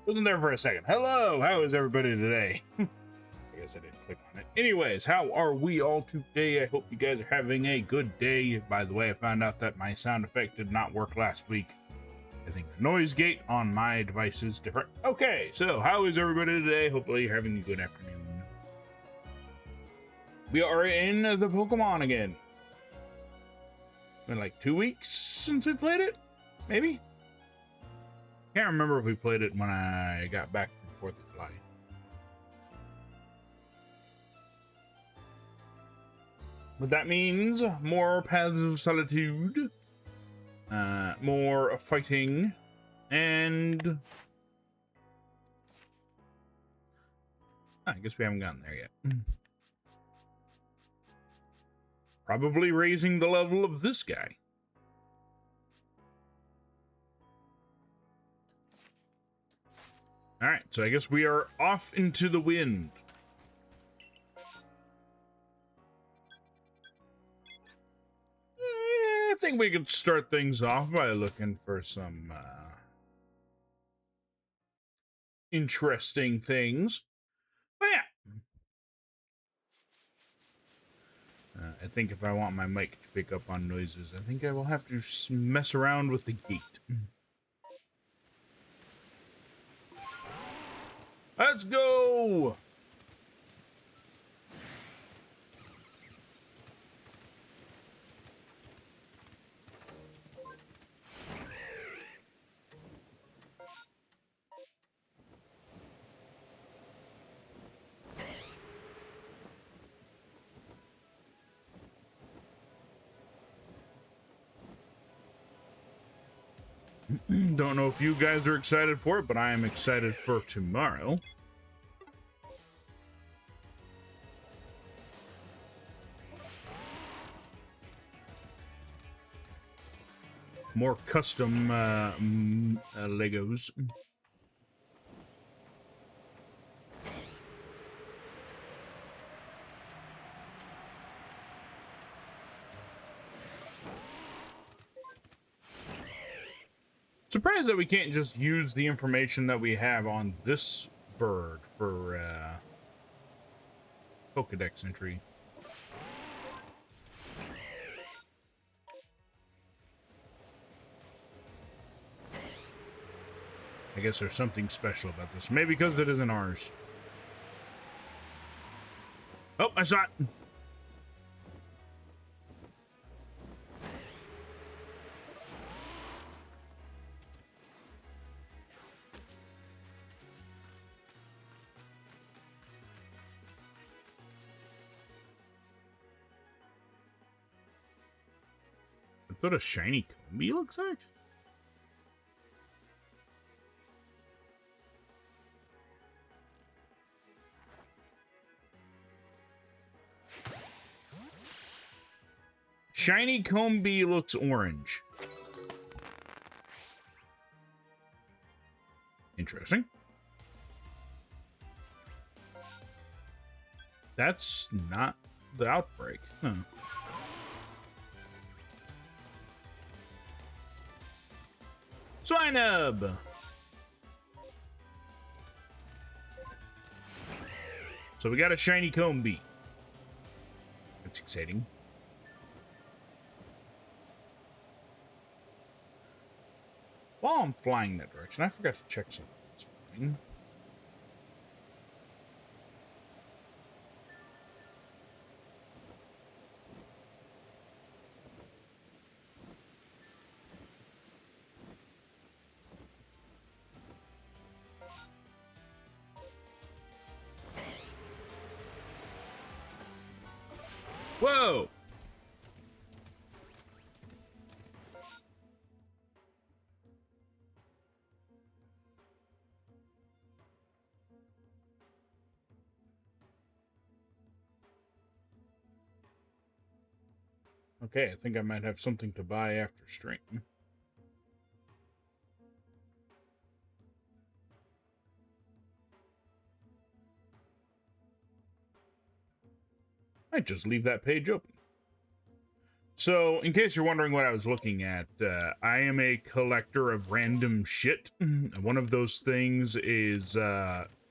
Wasn't there for a second. Hello, how is everybody today? I guess I didn't click on it. Anyways, how are we all today? I hope you guys are having a good day. By the way, I found out that my sound effect did not work last week. I think the noise gate on my device is different. Okay, so how is everybody today? Hopefully you're having a good afternoon. We are in the Pokemon again. Been like 2 weeks since we played it? Maybe? Can't remember if we played it when I got back from 4th of July. But that means more Paths of Solitude, more fighting, and I guess we haven't gotten there yet. Probably raising the level of this guy. All right, so I guess we are off into the wind. I think we could start things off by looking for some interesting things. But yeah. I think if I want my mic to pick up on noises, I think I will have to mess around with the gate. Let's go! Don't know if you guys are excited for it, but I am excited for tomorrow. More custom Legos. Surprised that we can't just use the information that we have on this bird for Pokedex entry. I guess there's something special about this. Maybe because it isn't ours. Oh, I saw it. That's what a shiny Combi looks like. Shiny Combi looks orange. Interesting. That's not the outbreak. Huh. Swinub! So we got a shiny Combi. That's exciting. While I'm flying that direction, I forgot to check something this morning. Whoa! Okay, I think I might have something to buy after stream. Might just leave that page open. So, in case you're wondering what I was looking at, I am a collector of random shit. One of those things is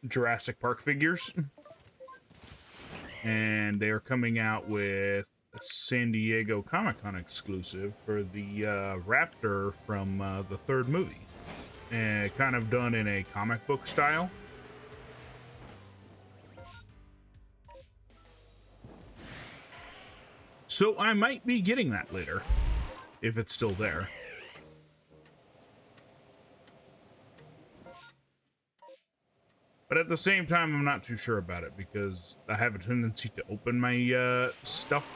Jurassic Park figures. And they are coming out with a San Diego Comic-Con exclusive for the Raptor from the third movie. Kind of done in a comic book style. So I might be getting that later, if it's still there. But at the same time, I'm not too sure about it because I have a tendency to open my stuff,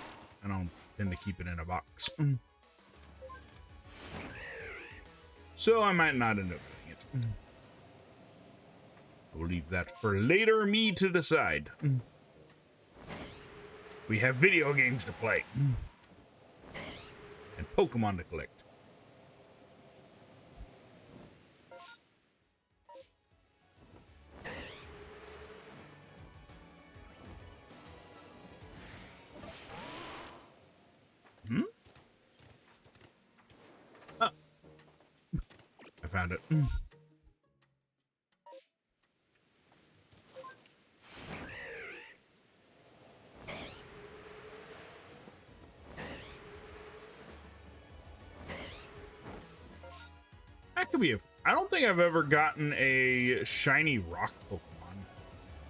and I'll tend to keep it in a box. So I might not end up doing it. We'll leave that for later me to decide. We have video games to play. And Pokemon to collect. Oh. I found it. That could be I don't think I've ever gotten a shiny rock Pokemon.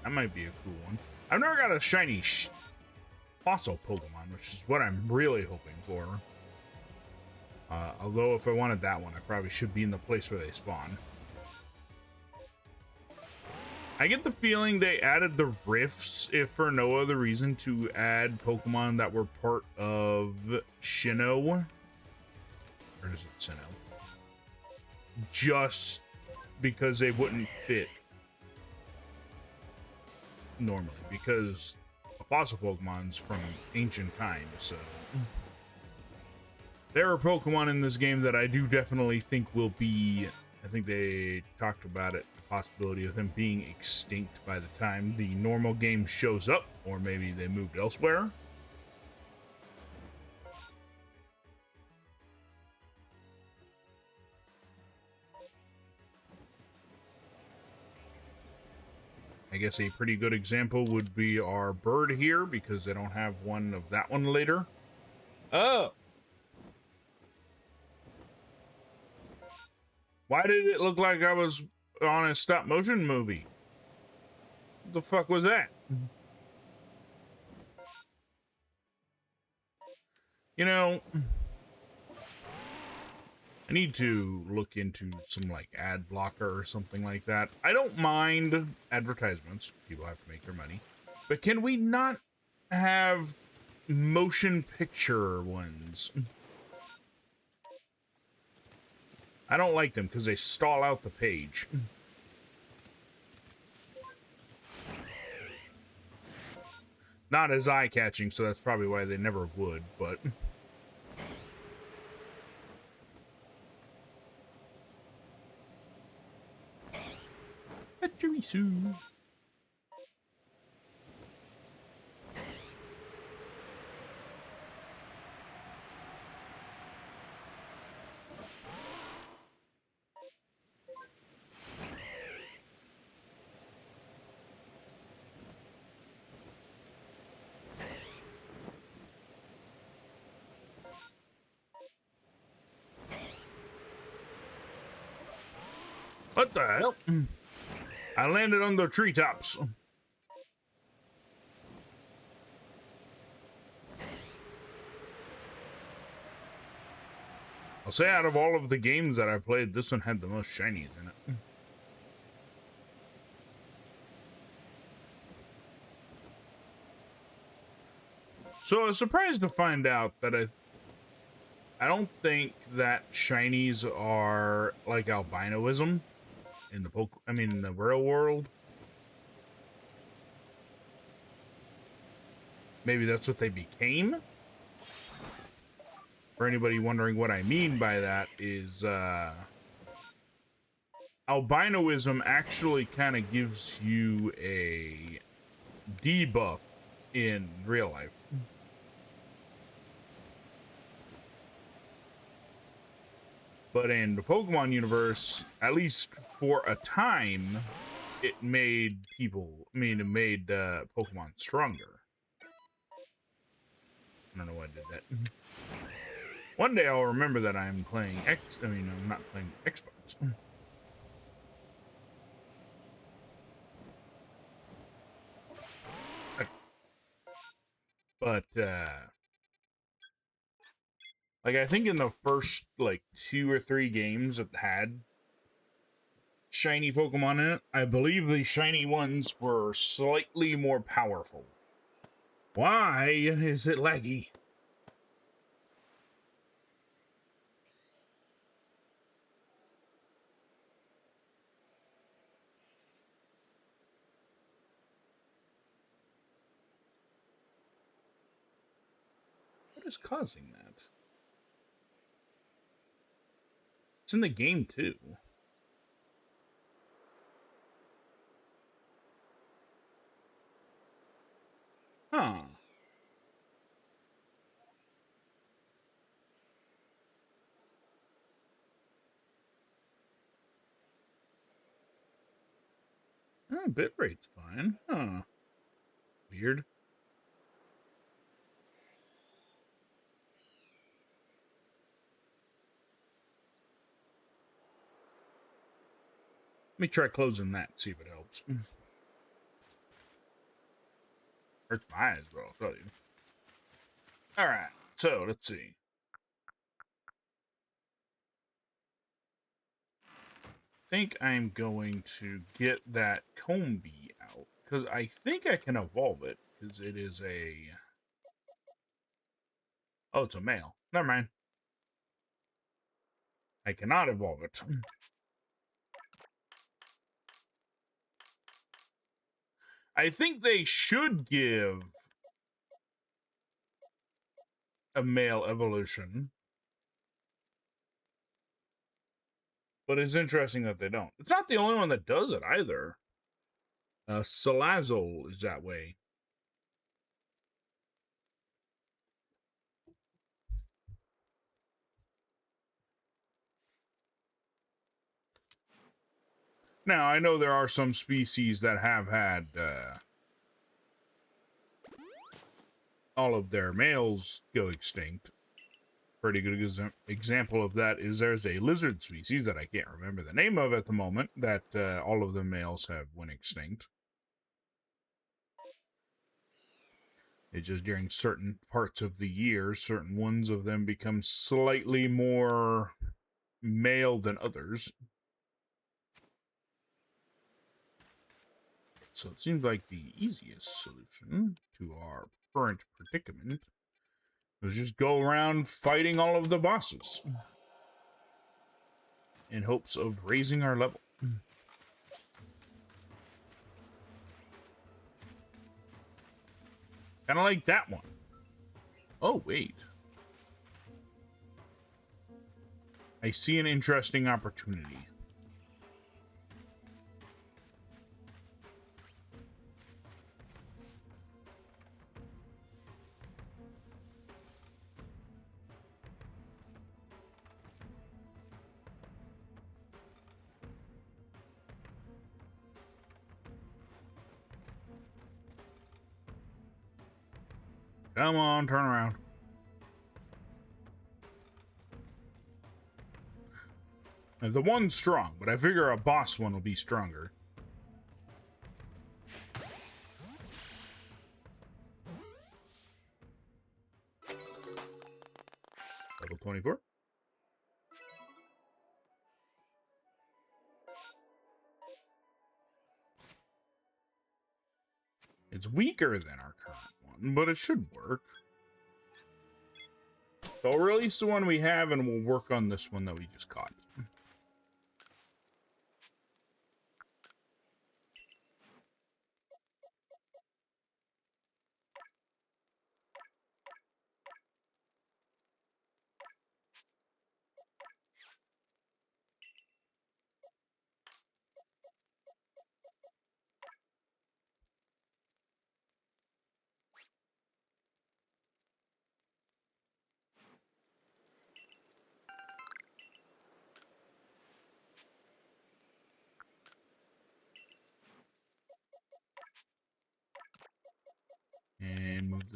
That might be a cool one. I've never got a shiny fossil Pokemon, which is what I'm really hoping for. Although if I wanted that one, I probably should be in the place where they spawn. I get the feeling they added the rifts, if for no other reason, to add Pokemon that were part of Sinnoh. Or is it Sinnoh? Just because they wouldn't fit normally, because a fossil Pokemon's from ancient times, so there are Pokemon in this game that I do definitely think will be, I think they talked about it, the possibility of them being extinct by the time the normal game shows up, or maybe they moved elsewhere. I guess a pretty good example would be our bird here, because they don't have one of that one later. Oh! Why did it look like I was on a stop-motion movie? What the fuck was that? You know, I need to look into some, like, ad blocker or something like that. I don't mind advertisements. People have to make their money. But can we not have motion picture ones? I don't like them because they stall out the page. Not as eye-catching, so that's probably why they never would, but... Pachirisu. What the hell? I landed on the treetops. I'll say out of all of the games that I played, this one had the most shinies in it. So I was surprised to find out that I don't think that shinies are like albinoism in the in the real world. Maybe that's what they became. For anybody wondering what I mean by that is albinoism actually kind of gives you a debuff in real life. But in the Pokemon universe, at least for a time, it made people, I mean, it made Pokemon stronger. I don't know why I did that. One day I'll remember that I'm playing I'm not playing Xbox. But, like, I think in the first, like, 2 or 3 games that had shiny Pokemon in it, I believe the shiny ones were slightly more powerful. Why is it laggy? What is causing that? It's in the game, too. Huh. Oh, bitrate's fine. Huh. Weird. Let me try closing that, see if it helps. Hurts my eyes, bro, I'll tell you. Alright, so let's see. I think I'm going to get that Combee out, because I think I can evolve it, because it is a... Oh, it's a male. Never mind. I cannot evolve it. I think they should give a male evolution. But it's interesting that they don't. It's not the only one that does it either. Salazzle is that way. Now, I know there are some species that have had all of their males go extinct. Pretty good example of that is there's a lizard species that I can't remember the name of at the moment that all of the males have went extinct. It's just during certain parts of the year, certain ones of them become slightly more male than others. So it seems like the easiest solution to our current predicament is just go around fighting all of the bosses in hopes of raising our level. Kind of like that one. Oh, wait. I see an interesting opportunity. Come on, turn around. Now, the one's strong, but I figure a boss one will be stronger. Level 24. It's weaker than our current one, but it should work. So I'll release the one we have, and we'll work on this one that we just caught.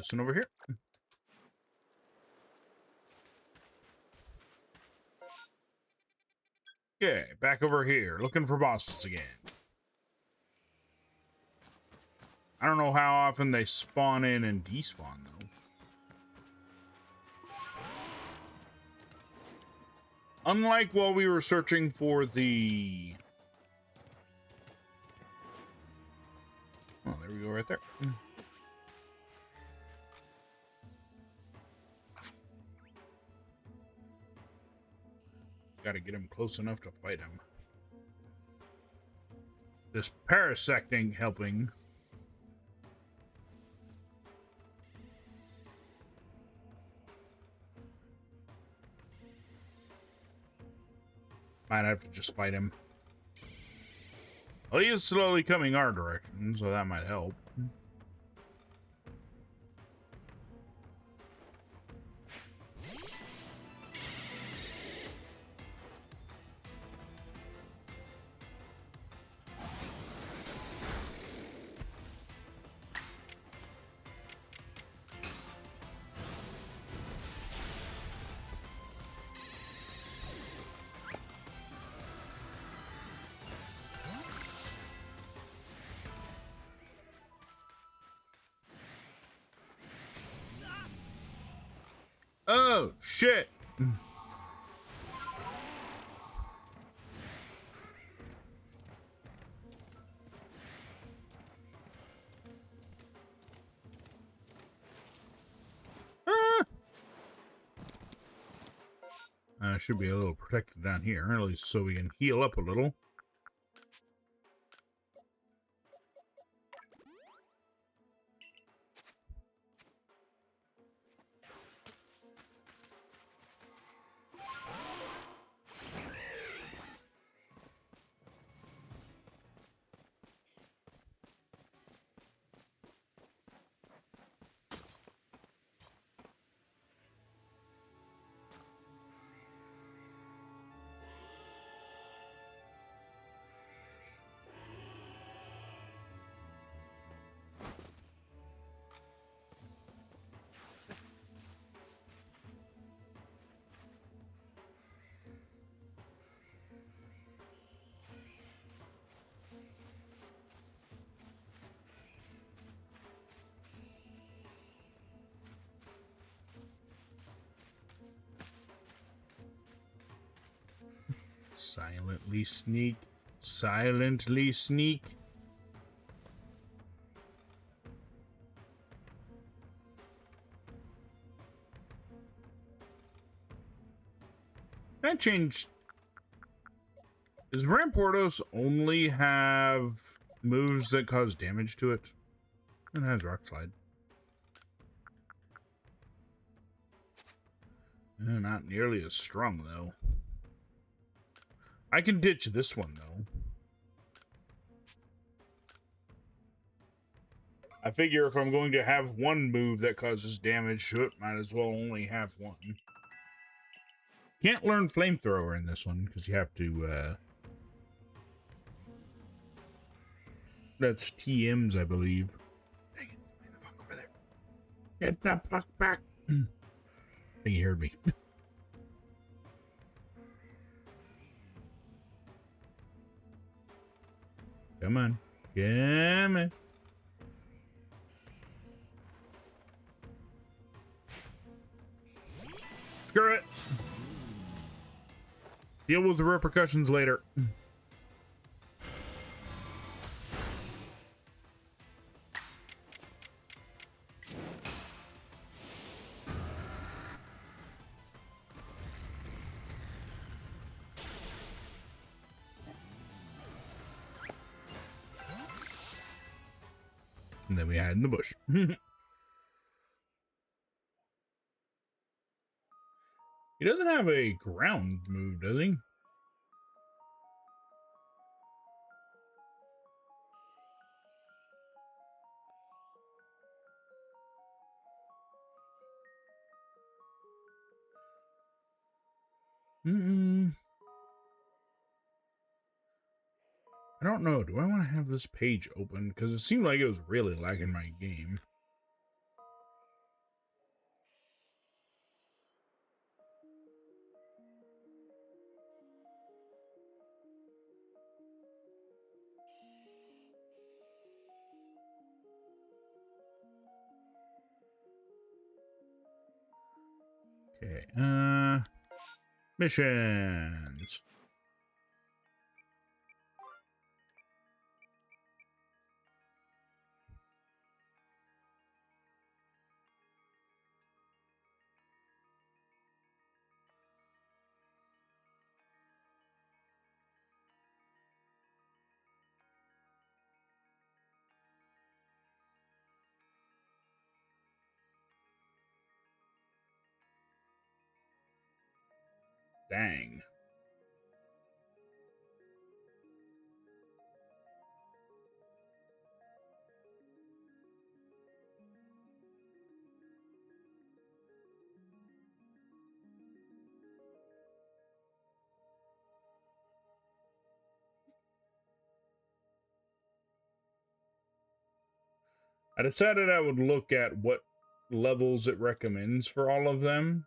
this one over here. Okay, back over here, looking for bosses again. I don't know how often they spawn in and despawn, though. Unlike while we were searching for the... Oh, there we go, right there. Gotta get him close enough to fight him. This parasecting helping. Might have to just fight him. Well, he is slowly coming our direction, so that might help. Oh, shit. Should be a little protected down here, at least so we can heal up a little. Silently sneak. Silently sneak. Can I change? Does Ramportos only have moves that cause damage to it? It has Rock Slide. Not nearly as strong, though. I can ditch this one, though. I figure if I'm going to have one move that causes damage to it, might as well only have one. Can't learn Flamethrower in this one, because you have to, that's TMs, I believe. Dang it. Get the fuck over there. Get the fuck back. I think he heard me. Come on. Come on. Screw it. Deal with the repercussions later. And then we hide in the bush. He doesn't have a ground move, does he? I don't know. Do I want to have this page open? Because it seemed like it was really lagging my game. Okay, missions. Dang. I decided I would look at what levels it recommends for all of them.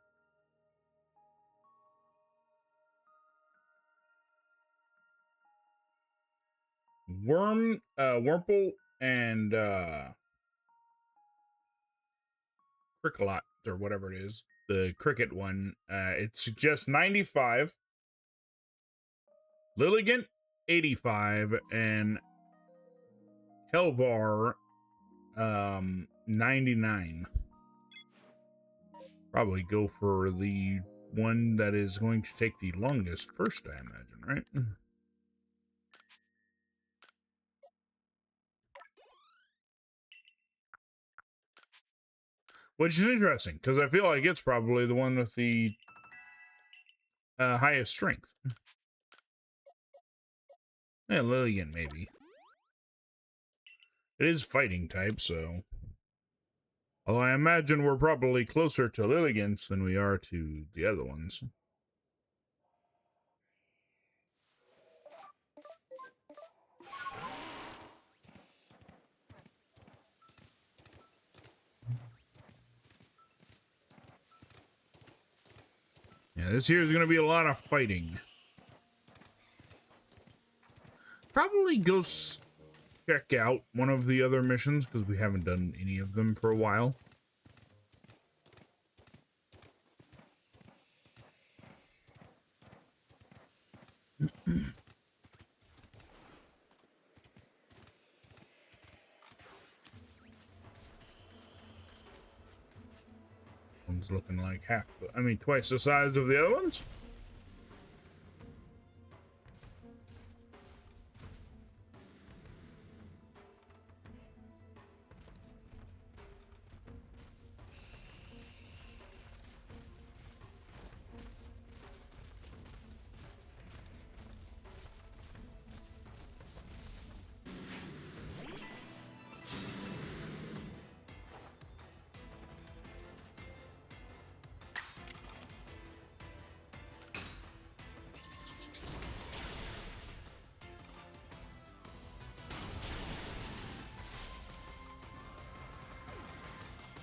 Wurmple and Cricklot, or whatever it is, the cricket one, it suggests 95, Lilligant 85, and Kelvar 99. Probably go for the one that is going to take the longest first, I imagine, right? Which is interesting, because I feel like it's probably the one with the highest strength. Yeah, Lillian, maybe. It is fighting type, so... Although I imagine we're probably closer to Lilligant's than we are to the other ones. Yeah, this here is going to be a lot of fighting. Probably go check out one of the other missions, because we haven't done any of them for a while. One's looking like twice the size of the other ones.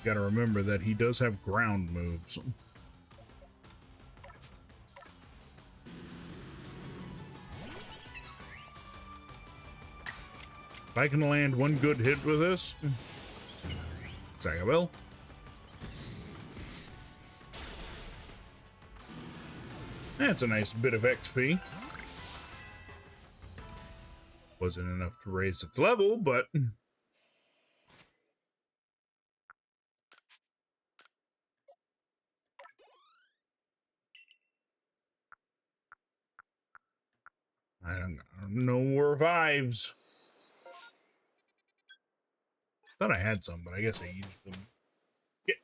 Got to remember that he does have ground moves. If I can land one good hit with this, I will. That's a nice bit of XP. Wasn't enough to raise its level, but... I don't know. No more revives. Thought I had some, but I guess I used them. Yeah.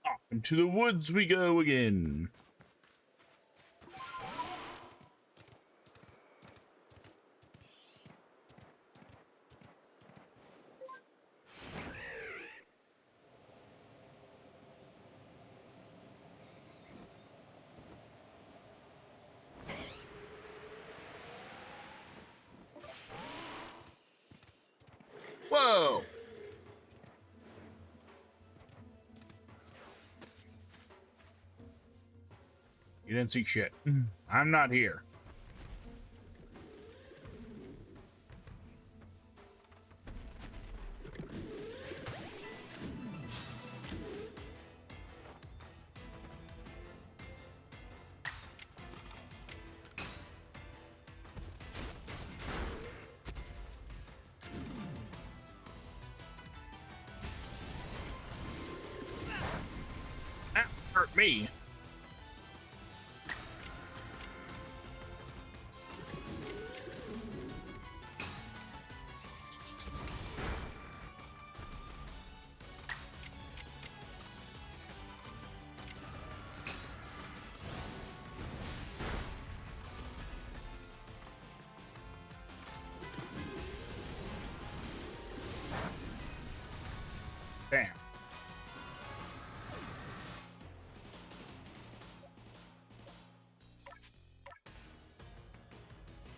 Off into the woods we go again. Whoa! You didn't see shit. I'm not here. That hurt me. Damn.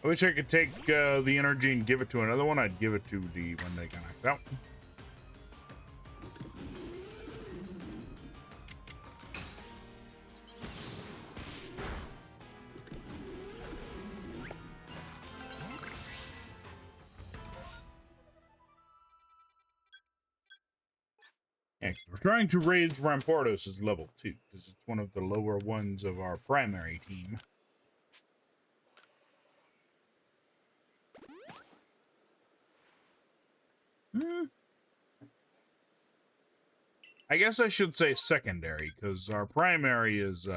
I wish I could take the energy and give it to another one. I'd give it to the one that got knocked out. Yeah, 'cause we're trying to raise Rampardos' level 2, because it's one of the lower ones of our primary team. I guess I should say secondary, because our primary is,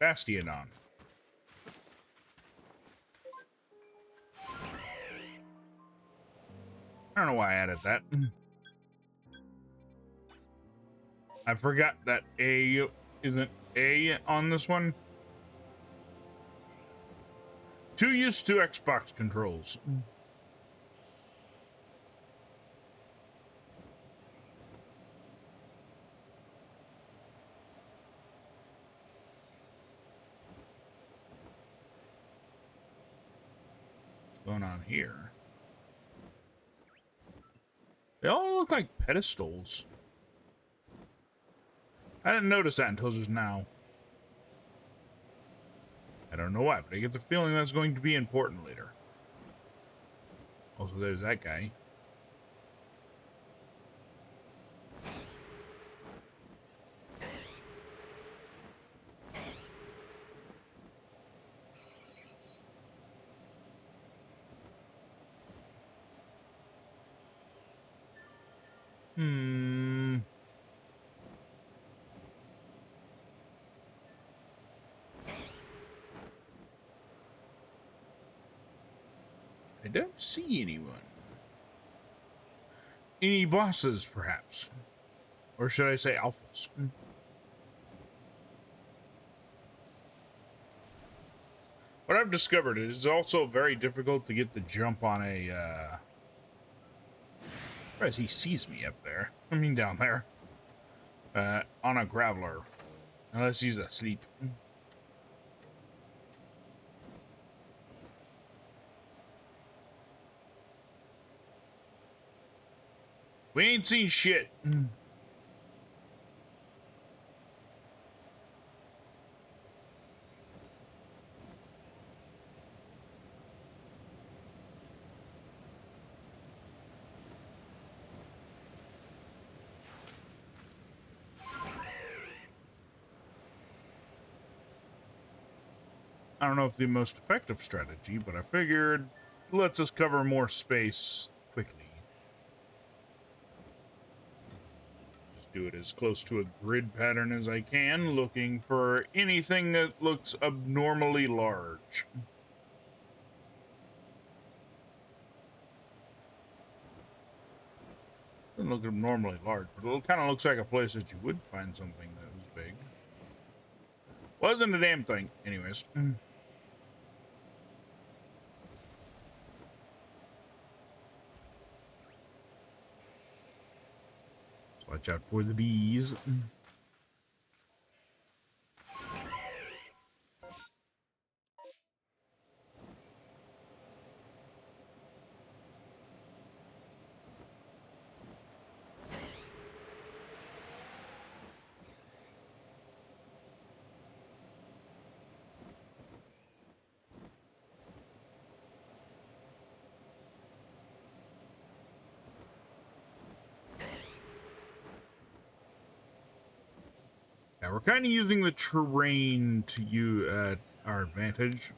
Bastiodon. I don't know why I added that. I forgot that A isn't A on this one. Too used to Xbox controls. What's going on here? They all look like pedestals. I didn't notice that until just now. I don't know why, but I get the feeling that's going to be important later. Also, there's that guy. I don't see anyone. Any bosses, perhaps? Or should I say alphas? What I've discovered is it's also very difficult to get the jump on a, Surprised he sees me up there. I mean down there. On a Graveler. Unless he's asleep. We ain't seen shit. I don't know if the most effective strategy, but I figured it lets us cover more space quickly. Just do it as close to a grid pattern as I can, looking for anything that looks abnormally large. Doesn't look abnormally large, but it kind of looks like a place that you would find something that was big. Wasn't a damn thing. Anyways. Watch out for the bees. Yeah, we're kind of using the terrain to our advantage.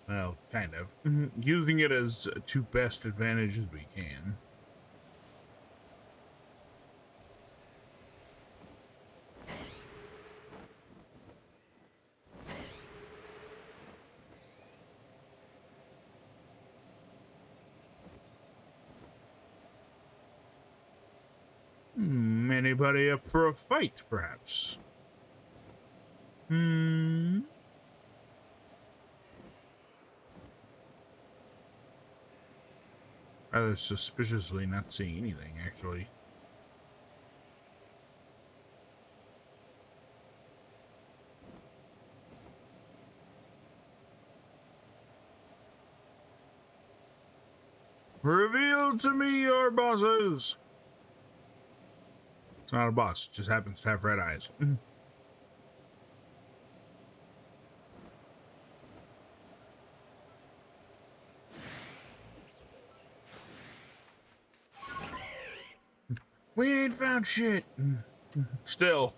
Well, kind of. Using it as to best advantage as we can. Anybody up for a fight, perhaps? Rather suspiciously not seeing anything, actually. Reveal to me your bosses! It's not a boss, it just happens to have red eyes. We ain't found shit. Still.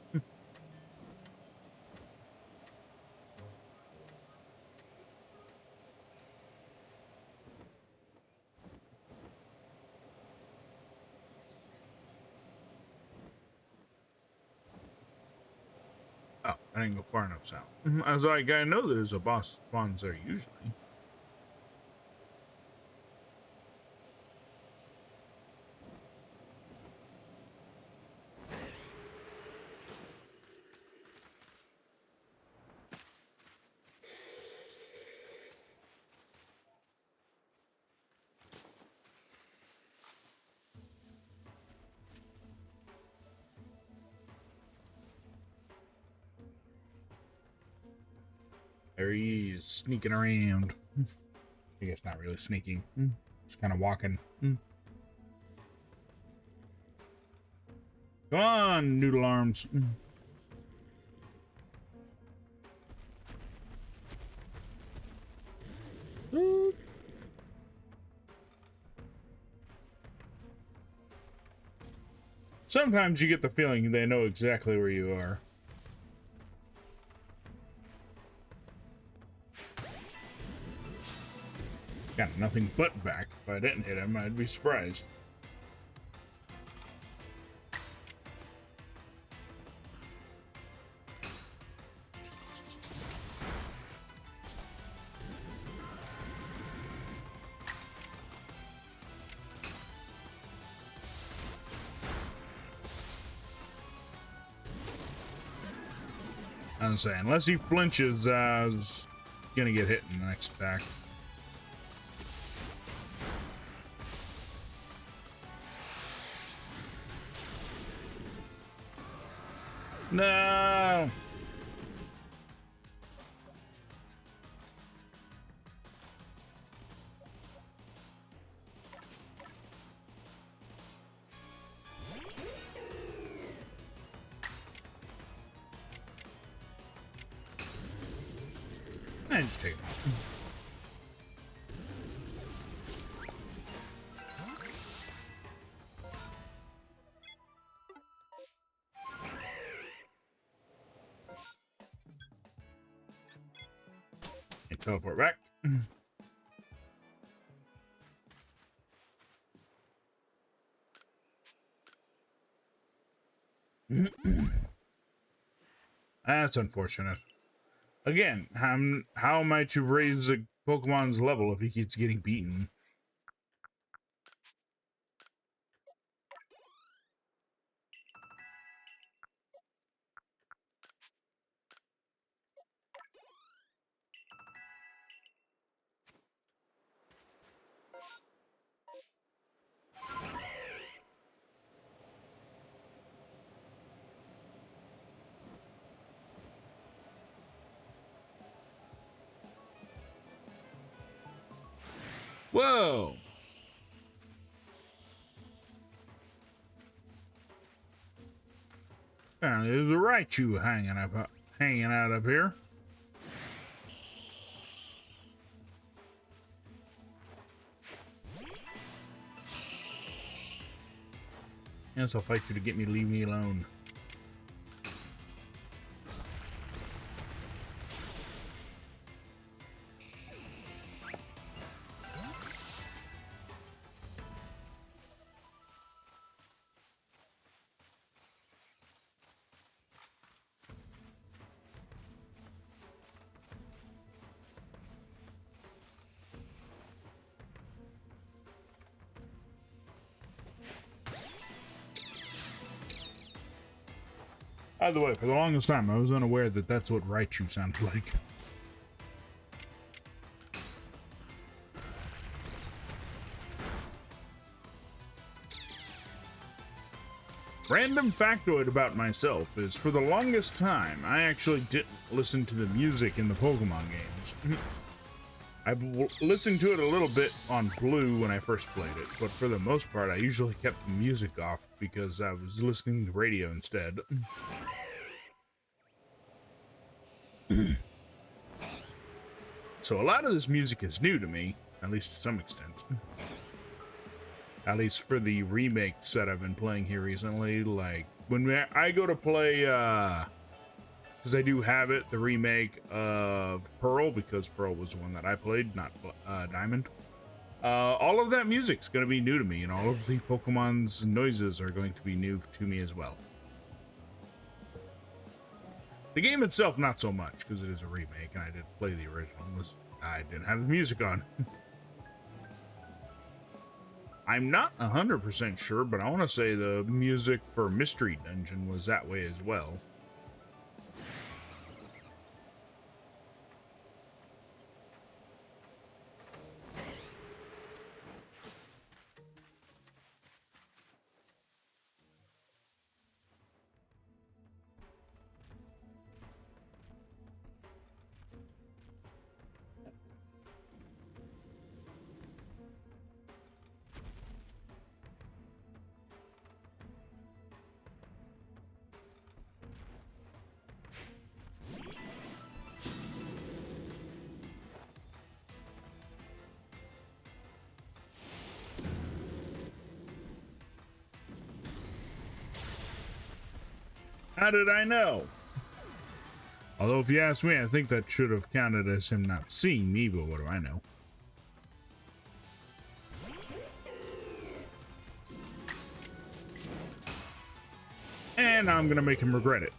Oh, I didn't go far enough south. I was like, I know there's a boss that spawns there usually. There he is, sneaking around. I guess not really sneaking. Just kind of walking. Come on, noodle arms. Sometimes you get the feeling they know exactly where you are. Got nothing but back. If I didn't hit him, I'd be surprised. I'm saying, unless he flinches, he's gonna get hit in the next attack. No! I just take him off. And teleport back. That's unfortunate. Again, how am I to raise a Pokemon's level if he keeps getting beaten? Whoa! There's a Raichu hanging out up here. Yes, I'll fight you to get me, leave me alone. By the way, for the longest time, I was unaware that that's what Raichu sounded like. Random factoid about myself is, for the longest time, I actually didn't listen to the music in the Pokemon games. I listened to it a little bit on Blue when I first played it, but for the most part, I usually kept the music off because I was listening to radio instead. So a lot of this music is new to me, at least to some extent. At least for the remakes that I've been playing here recently. Like, when I go to play, because I do have it, the remake of Pearl, because Pearl was the one that I played, not Diamond. All of that music's going to be new to me, and all of the Pokemon's noises are going to be new to me as well. The game itself, not so much, because it is a remake, and I didn't play the original. I didn't have the music on. I'm not 100% sure, but I want to say the music for Mystery Dungeon was that way as well. How did I know? Although, if you ask me, I think that should have counted as him not seeing me, but what do I know? And I'm gonna make him regret it.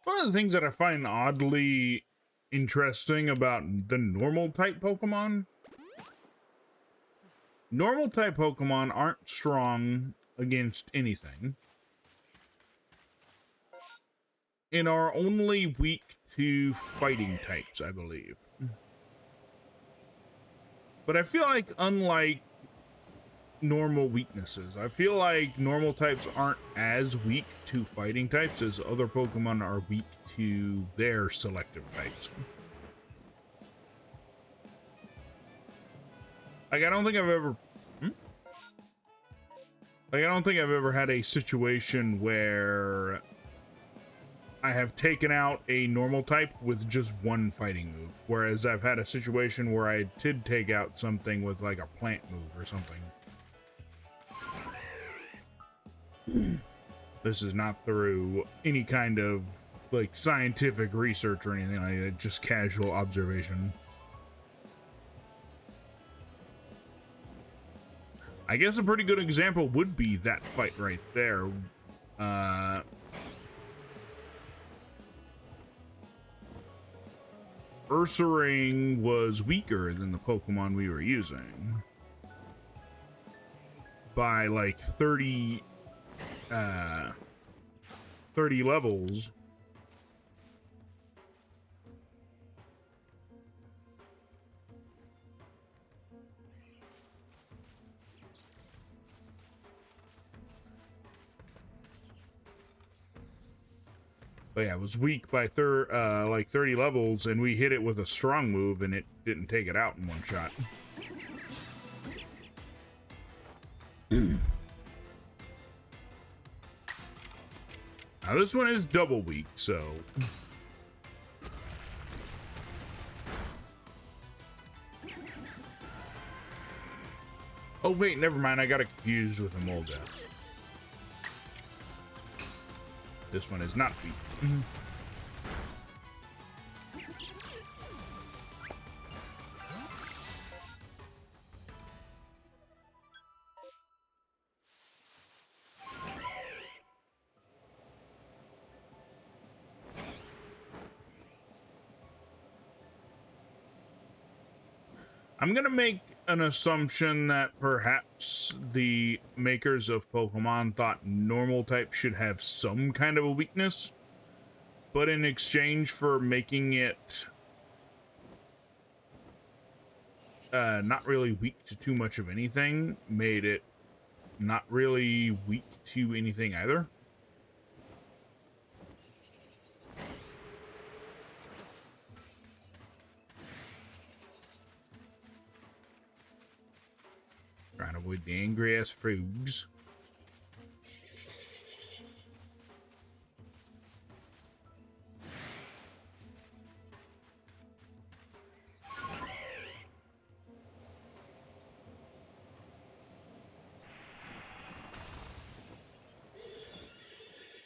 One of the things that I find oddly interesting about the normal type Pokemon, normal type Pokemon aren't strong against anything and are only weak to fighting types, I believe. But I feel like, unlike normal weaknesses, I feel like normal types aren't as weak to fighting types as other Pokemon are weak to their selective types. Like, I don't think I've ever had a situation where I have taken out a normal type with just one fighting move, whereas I've had a situation where I did take out something with like a plant move or something. This is not through any kind of like scientific research or anything like that, just casual observation. I guess a pretty good example would be that fight right there. Ursaring was weaker than the Pokemon we were using by like 30 levels, But yeah, it was weak by like 30 levels, and we hit it with a strong move, and it didn't take it out in one shot. Now this one is double weak, so... Oh wait, never mind, I got it confused with Emolga. This one is not weak. I'm gonna make an assumption that perhaps the makers of Pokemon thought normal type should have some kind of a weakness, but in exchange for making it not really weak to too much of anything, made it not really weak to anything either. Trying to avoid the angry ass frogs.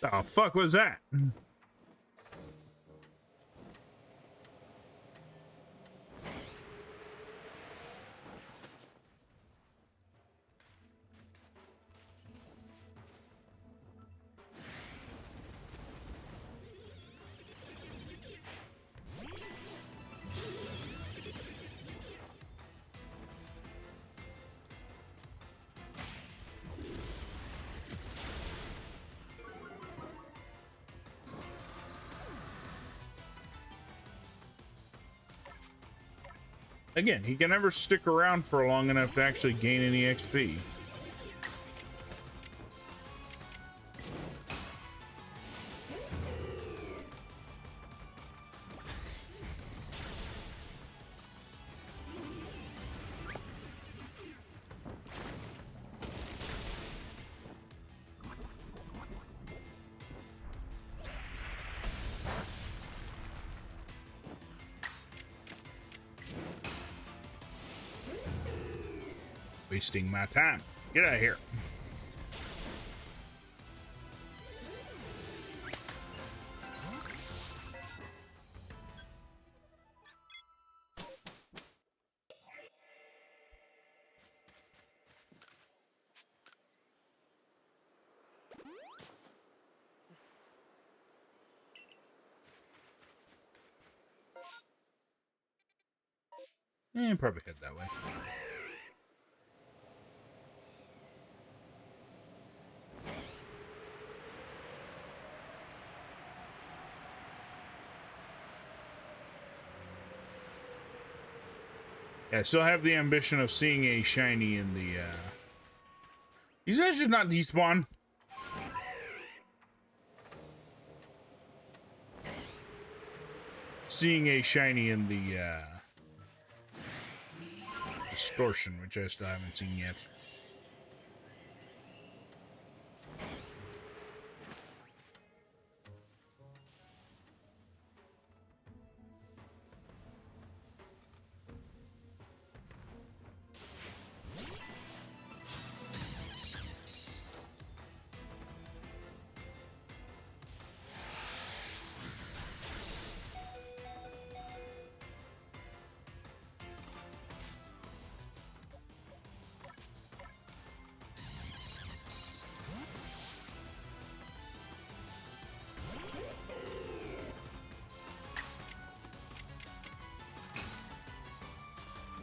The fuck was that? Again, he can never stick around for long enough to actually gain any XP. Wasting my time. Get out of here. Probably head that way. Yeah, I still have the ambition of seeing a shiny in the, These guys just not despawn. Seeing a shiny in the, Distortion, which I still haven't seen yet.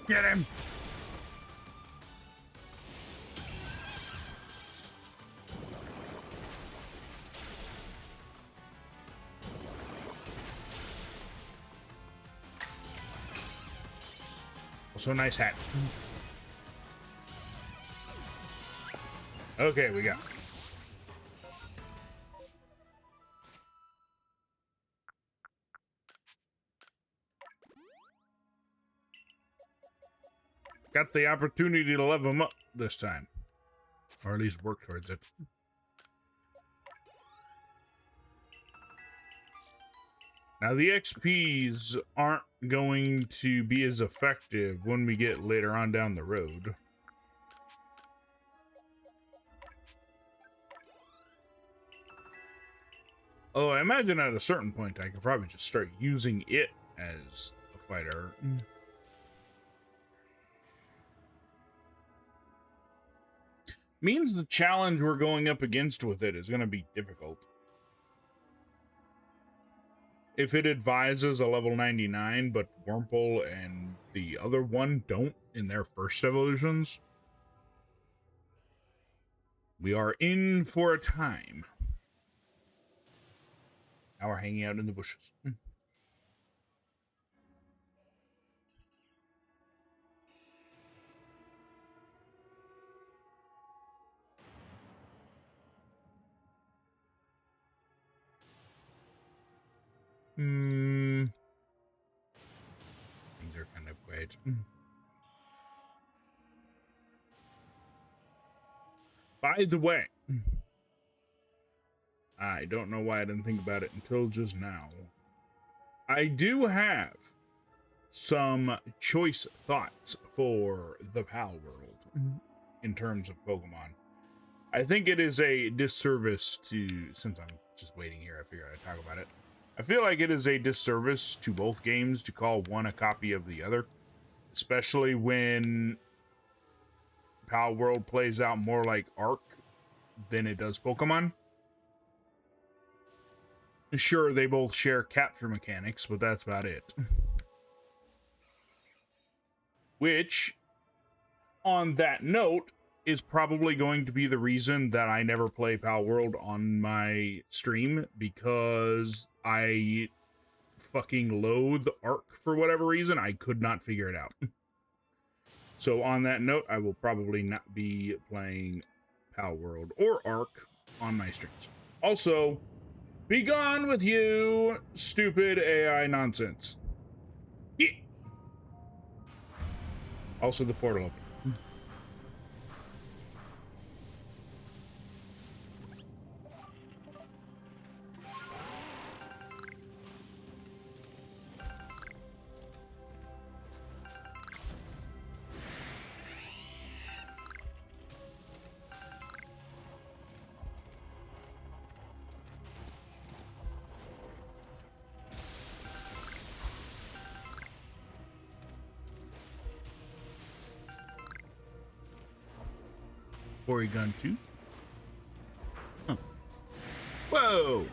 Get him! Also, nice hat. Okay, we got. got the opportunity to level them up this time. Or at least work towards it. Now, the XPs aren't going to be as effective when we get later on down the road. Oh, I imagine at a certain point I could probably just start using it as a fighter. Means the challenge we're going up against with it is going to be difficult. If it advises a level 99, but Wurmple and the other one don't in their first evolutions, we are in for a time. Now we're hanging out in the bushes. Things are kind of quiet. By the way, I don't know why I didn't think about it until just now. I do have some choice thoughts for the PAL world in terms of Pokemon. I think it is a disservice to, since I'm just waiting here, I figured I'd talk about it. I feel like it is a disservice to both games to call one a copy of the other, especially when PAL World plays out more like Arc than it does Pokemon. Sure, they both share capture mechanics, but that's about it. Which, on that note, is probably going to be the reason that I never play PAL World on my stream, because I fucking loathe Arc for whatever reason. I could not figure it out. So on that note, I will probably not be playing PAL World or Arc on my streams. Also, be gone with you, stupid AI nonsense. Yeah. Also, the portal open. Porygon 2. Huh. Whoa!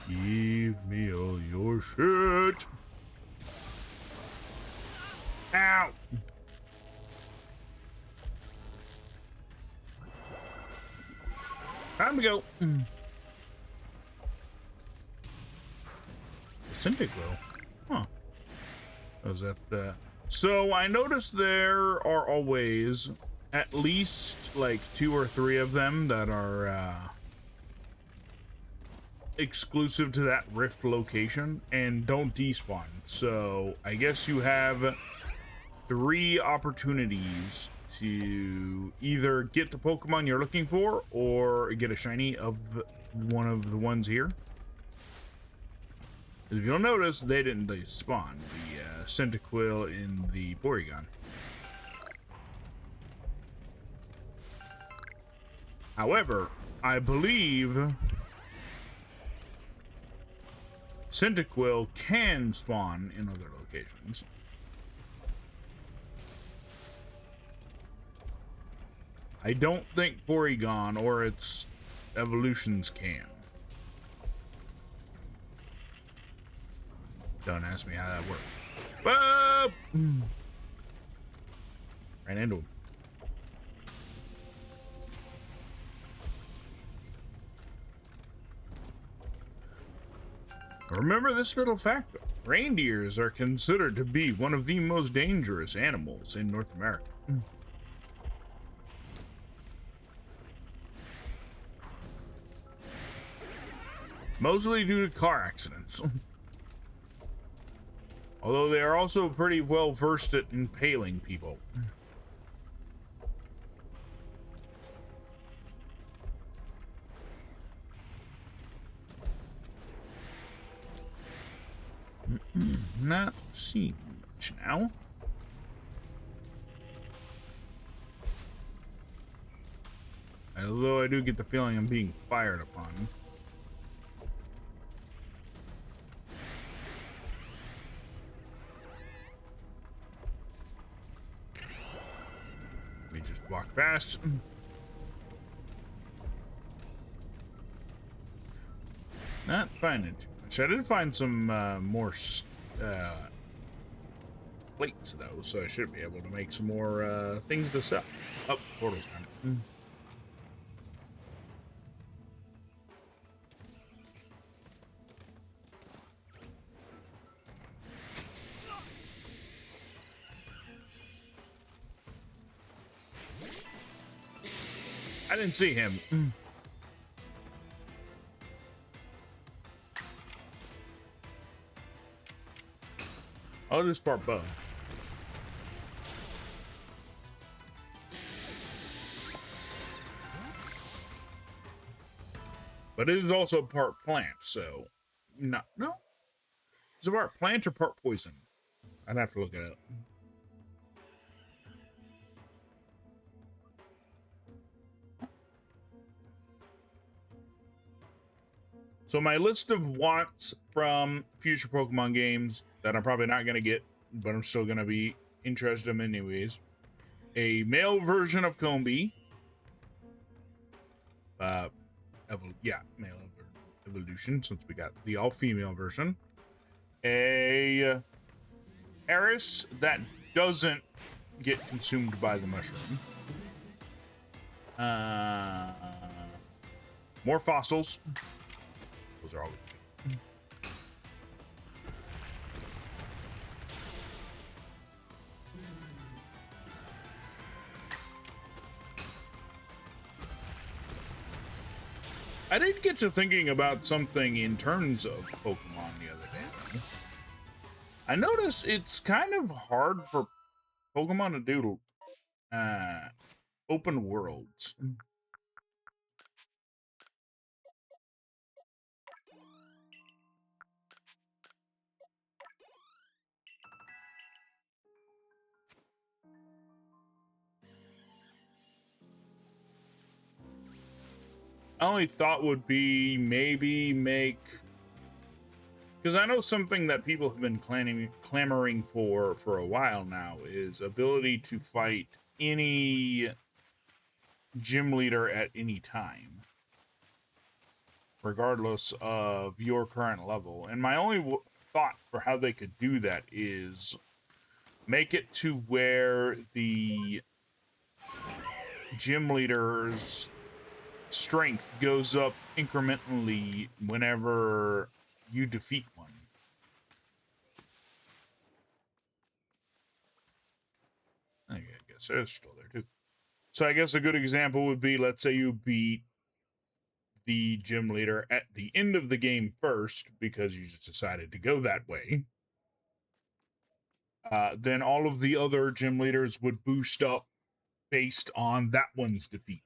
Give me all your shit. Ow! Time to go. Cyntic will. Huh. Was that So I noticed there are always at least like 2 or 3 of them that are exclusive to that rift location and don't despawn. So I guess you have 3 opportunities to either get the Pokemon you're looking for or get a shiny of one of the ones here. If you'll notice, they didn't despawn. The Cyndaquil in the Porygon. However, I believe Cyndaquil can spawn in other locations. I don't think Porygon or its evolutions can. Don't ask me how that works. Whoa! Ran into him. Remember this little fact, though. Reindeers are considered to be one of the most dangerous animals in North America. Mostly due to car accidents. Although they are also pretty well versed at impaling people. Not seeing much now. Although I do get the feeling I'm being fired upon. Let me just walk past. Not finding too much. I did find some more plates, though, so I should be able to make some more things to sell. Oh, portal's gone. I didn't see him. I'll just part bow. But it is also part plant, so no. Is it part plant or part poison? I'd have to look it up. So my list of wants from future Pokemon games that I'm probably not going to get, but I'm still going to be interested in anyways. A male version of Combi. Male evolution, since we got the all-female version. A Harris that doesn't get consumed by the mushroom. More fossils. Those are all good. I did get to thinking about something in terms of Pokemon the other day. I noticed it's kind of hard for Pokemon to do open worlds. My only thought would be maybe make, because I know something that people have been clamoring for a while now is ability to fight any gym leader at any time, regardless of your current level. And my only thought for how they could do that is make it to where the gym leader's strength goes up incrementally whenever you defeat one. I guess it's still there too. So I guess a good example would be, let's say you beat the gym leader at the end of the game first because you just decided to go that way. Then all of the other gym leaders would boost up based on that one's defeat.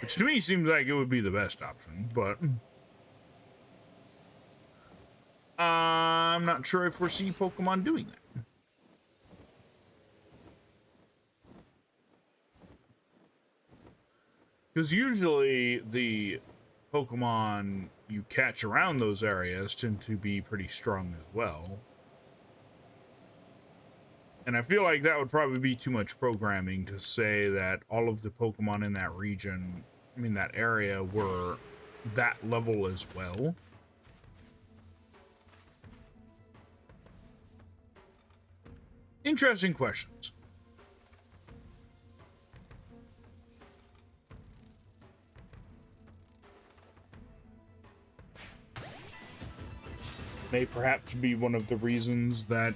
Which to me seems like it would be the best option, but I'm not sure I foresee Pokemon doing that. Because usually the Pokemon you catch around those areas tend to be pretty strong as well. And I feel like that would probably be too much programming to say that all of the Pokemon in that region, I mean, that area, were that level as well. Interesting questions. May perhaps be one of the reasons that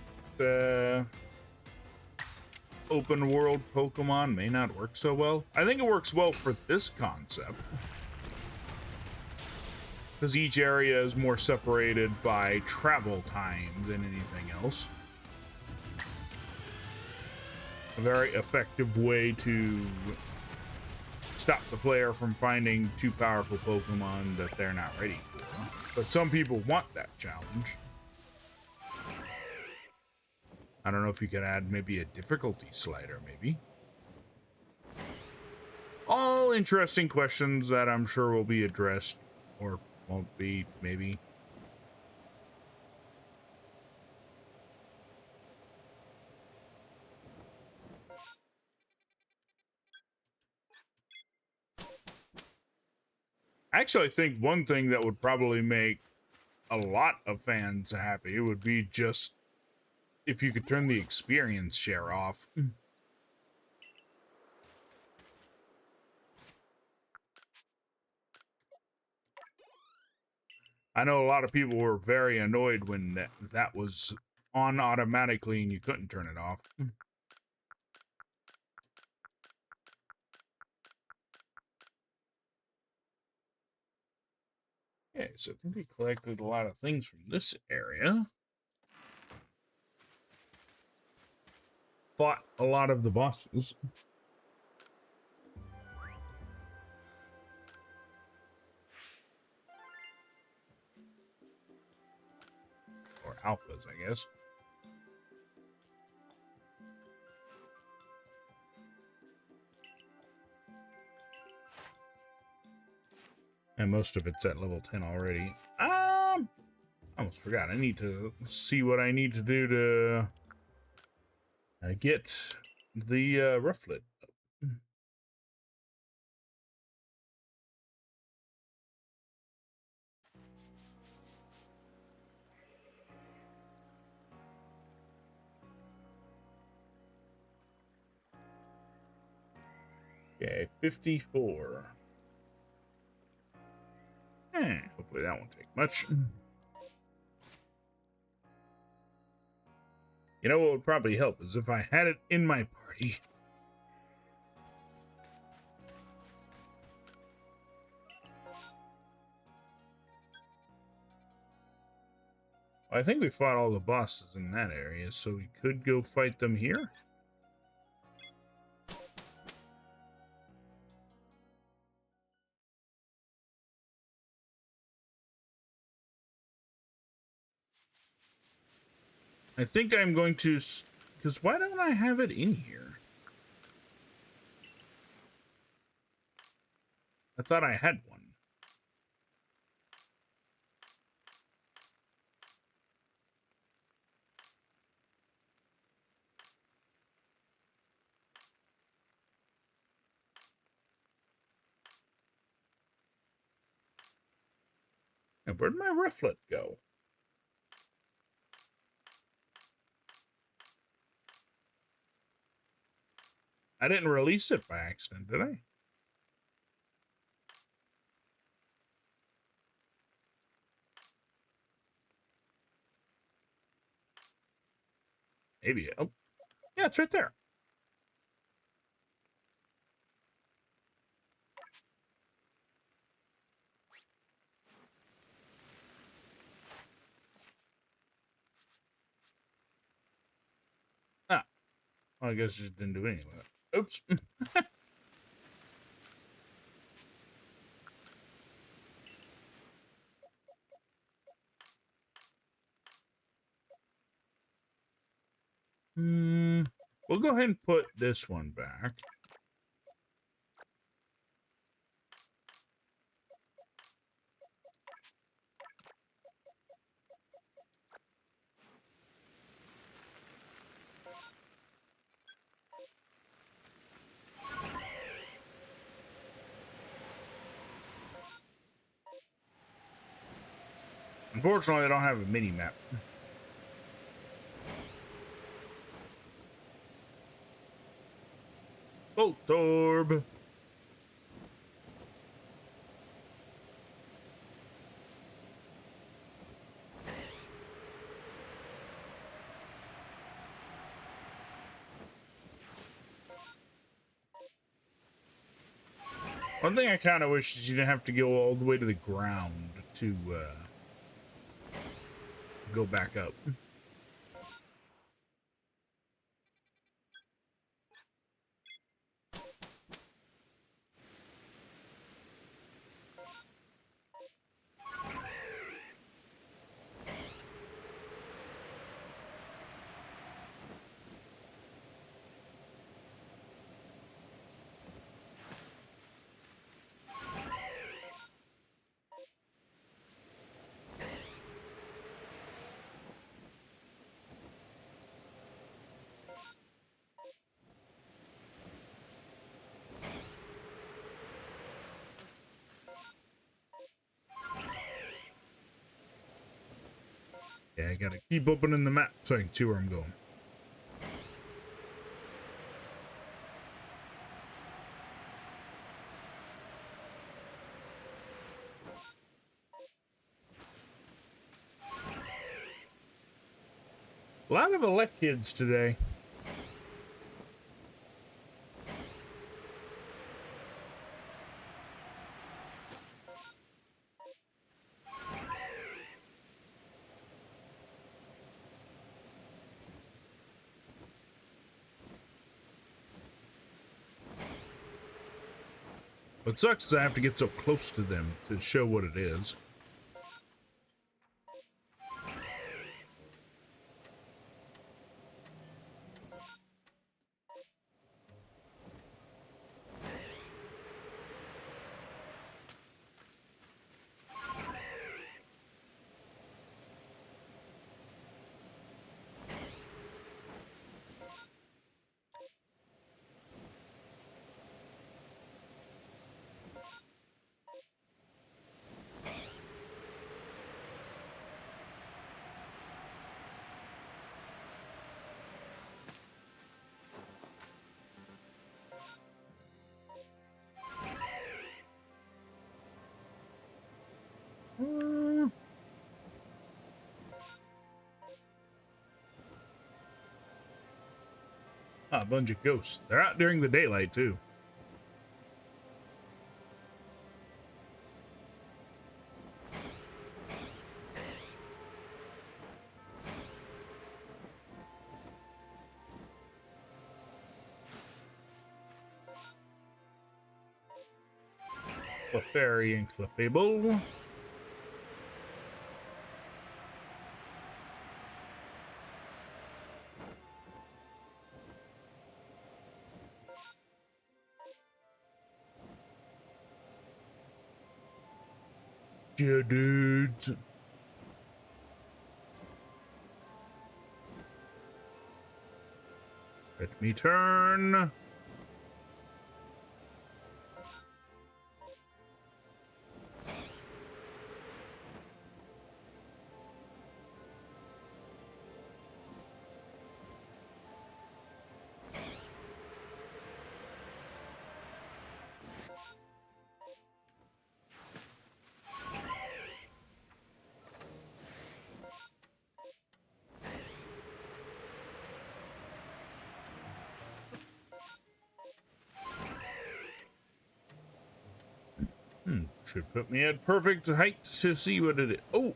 open world Pokemon may not work so well. I think it works well for this concept, because each area is more separated by travel time than anything else. A very effective way to stop the player from finding too powerful Pokemon that they're not ready for. But some people want that challenge. I don't know if you could add maybe a difficulty slider, maybe. All interesting questions that I'm sure will be addressed, or won't be, maybe. Actually, I think one thing that would probably make a lot of fans happy would be just if you could turn the experience share off. I know a lot of people were very annoyed when that was on automatically and you couldn't turn it off. Okay, so I think we collected a lot of things from this area. Fought a lot of the bosses. Or alphas, I guess. And most of it's at level 10 already. I almost forgot. I need to see what I need to do to get the Rufflet up. Okay, 54. Hopefully that won't take much. You know what would probably help is if I had it in my party. I think we fought all the bosses in that area, so we could go fight them here. I think I'm going to... Because why don't I have it in here? I thought I had one. And where'd my Rufflet go? I didn't release it by accident, did I? Maybe. Oh, yeah, it's right there. Ah, well, I guess I just didn't do anything with it. Oops. We'll go ahead and put this one back. Unfortunately, I don't have a mini map. Voltorb. One thing I kind of wish is you didn't have to go all the way to the ground to go back up. Yeah, I gotta keep opening the map so I can see where I'm going. A lot of elect kids today. What sucks is I have to get so close to them to show what it is. A bunch of ghosts. They're out during the daylight, too. Clefairy and Clefable. Yeah, dudes. Let me turn. Should put me at perfect height to see what it is. Oh!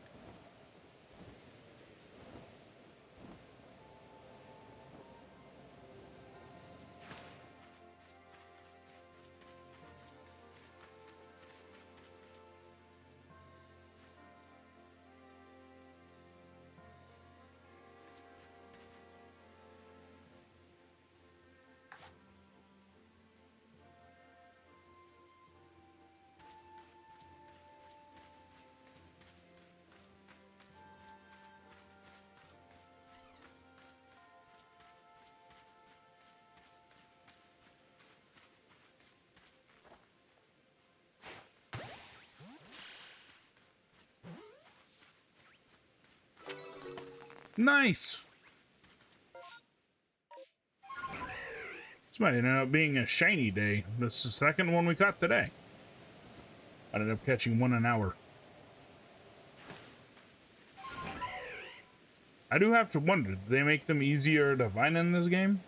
Nice. This might end up being a shiny day. This is the second one we caught today. I ended up catching one an hour. I do have to wonder, do they make them easier to find in this game?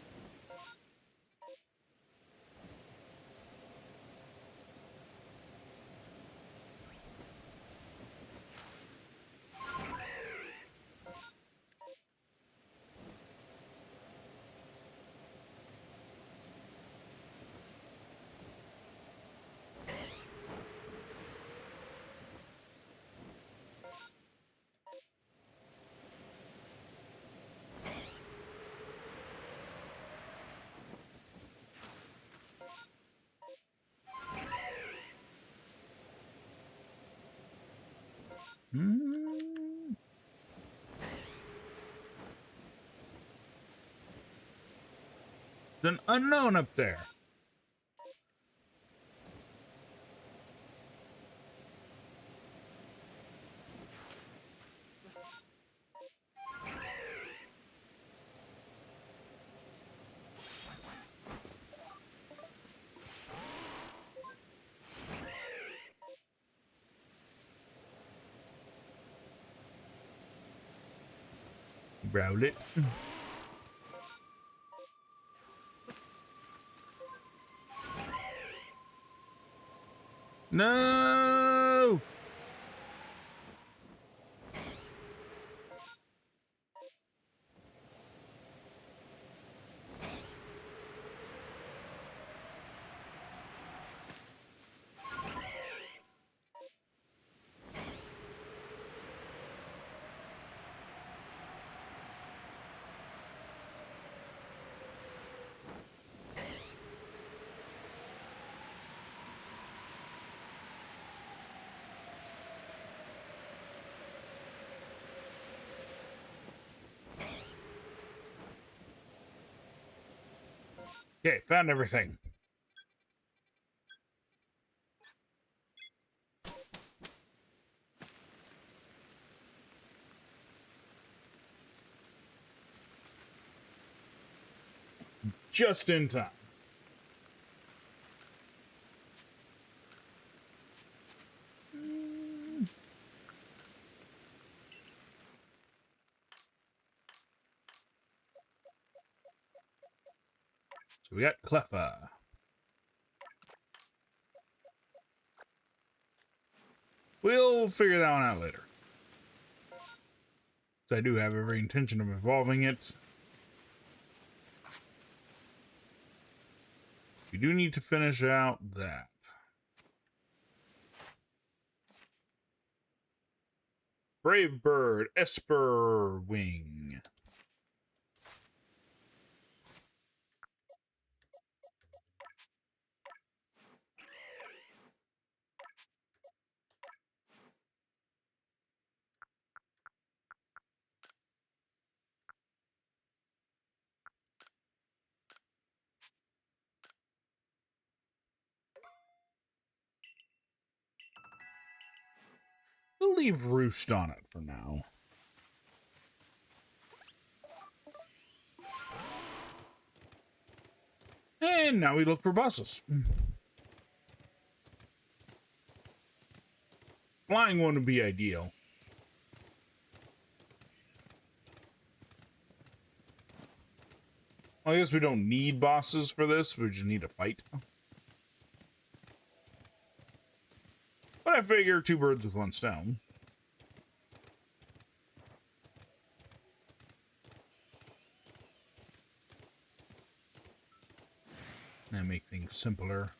Hmm. There's an unknown up there. Rowlet. No! Okay, found everything. Just in time. So we got Cleffa. We'll figure that one out later. So I do have every intention of evolving it. We do need to finish out that. Brave Bird, Esper Wing. We'll leave Roost on it for now. And now we look for buses. Flying one would be ideal. Well, I guess we don't need bosses for this. We just need a fight. But I figure two birds with one stone. And make things simpler.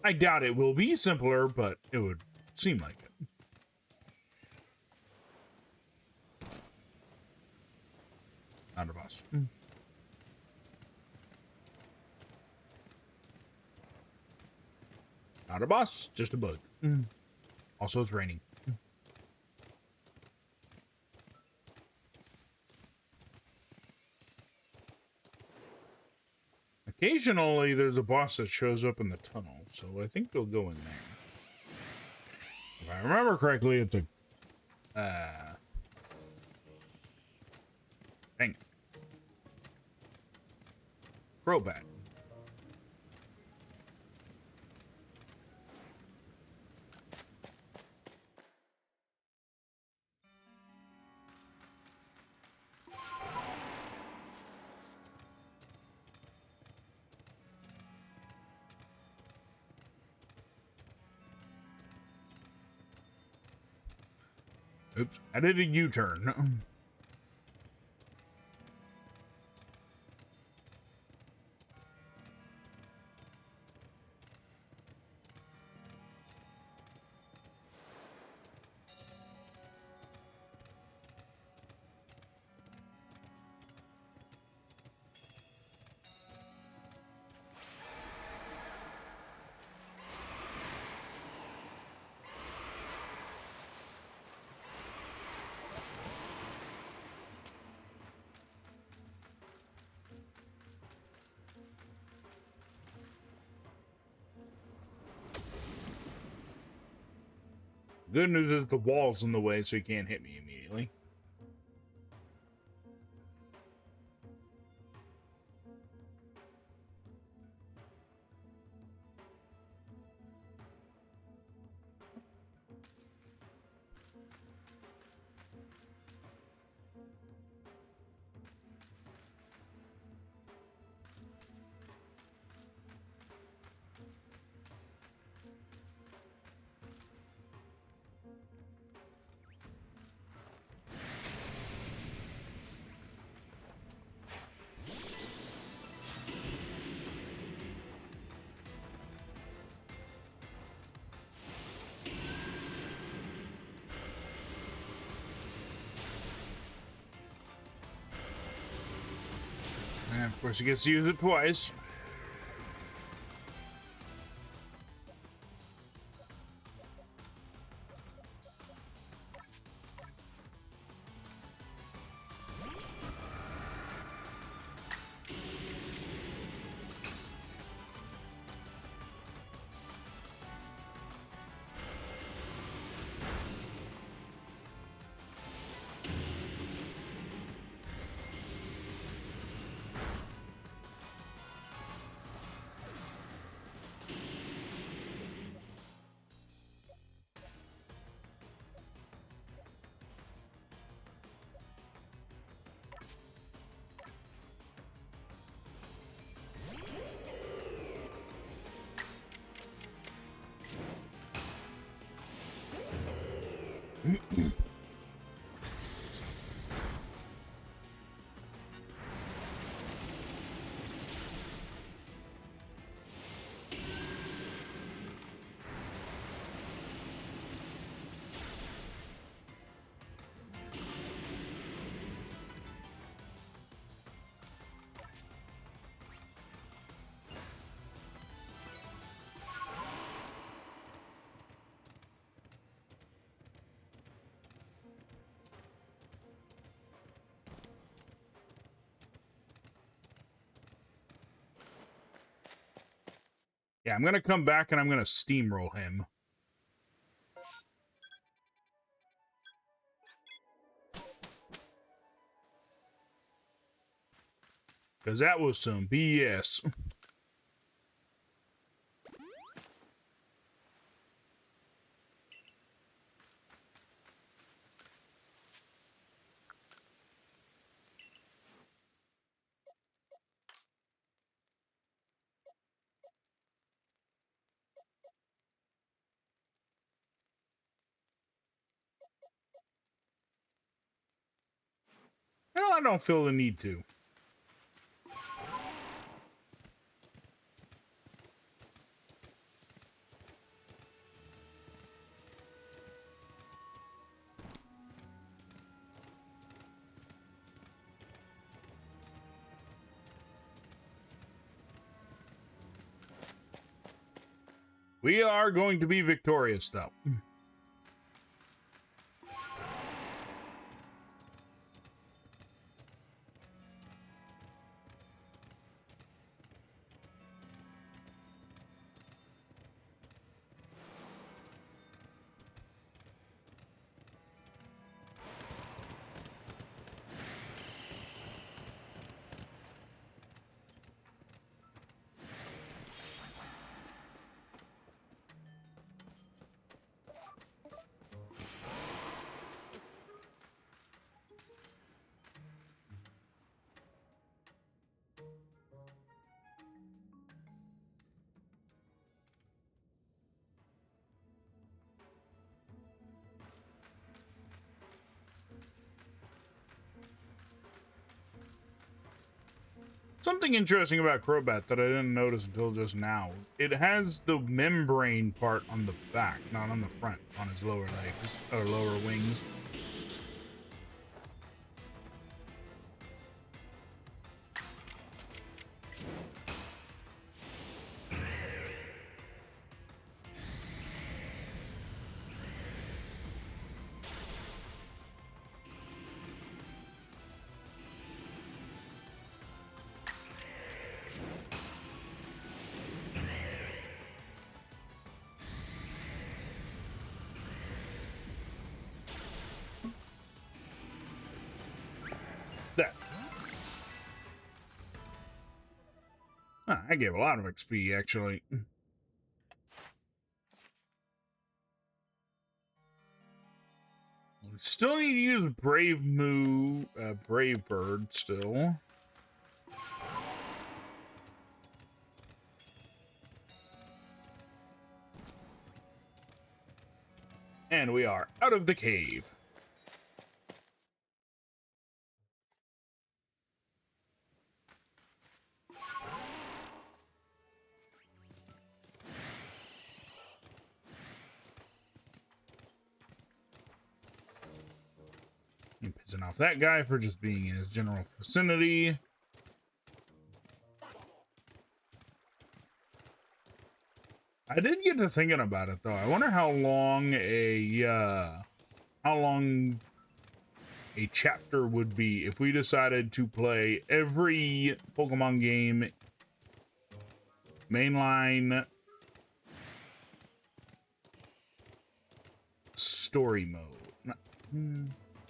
I doubt it will be simpler, but it would seem like it. Not a boss. Not a boss, just a bug. Also, it's raining. Occasionally, there's a boss that shows up in the tunnel, so I think we'll go in there. If I remember correctly, it's a Dang it. Crobat. Oops, I did a U-turn. Good news is the wall's in the way, so he can't hit me immediately. And of course, he gets to use it twice. Yeah, I'm gonna come back and I'm gonna steamroll him. Because that was some BS. No, I don't feel the need to. We are going to be victorious, though. Something interesting about Crobat that I didn't notice until just now. It has the membrane part on the back, not on the front, on his lower legs, or lower wings. That. I gave a lot of XP, actually. We still need to use Brave Bird still. And we are out of the cave. I'm pissing off that guy for just being in his general vicinity. I did get to thinking about it though. I wonder how long a chapter would be if we decided to play every Pokemon game mainline story mode.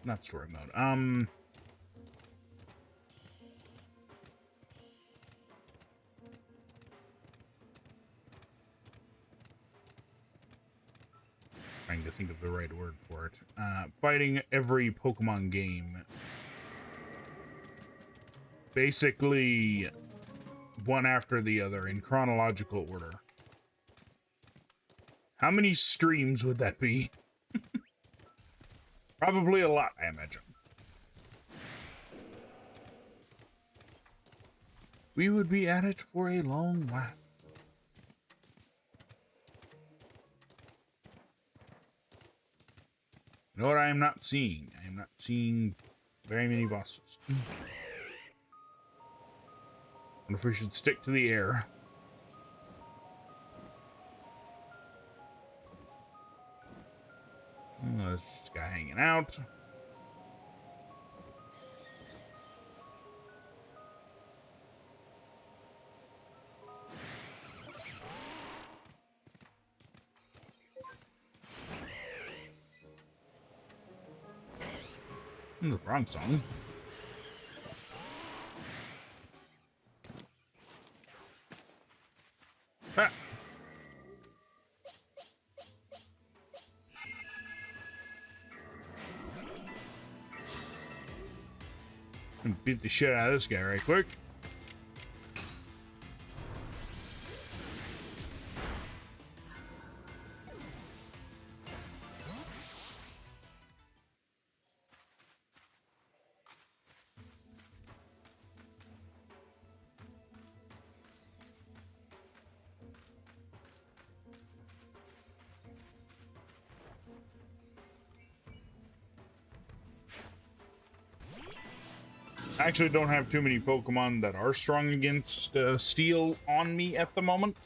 Not story mode. Trying to think of the right word for it. Fighting every Pokemon game. Basically, one after the other in chronological order. How many streams would that be? Probably a lot, I imagine. We would be at it for a long while. You know what I am not seeing? I am not seeing very many bosses. What if we should stick to the air? There's just a guy hanging out. The wrong song. Ah. And beat the shit out of this guy right quick. I actually don't have too many Pokemon that are strong against steel on me at the moment.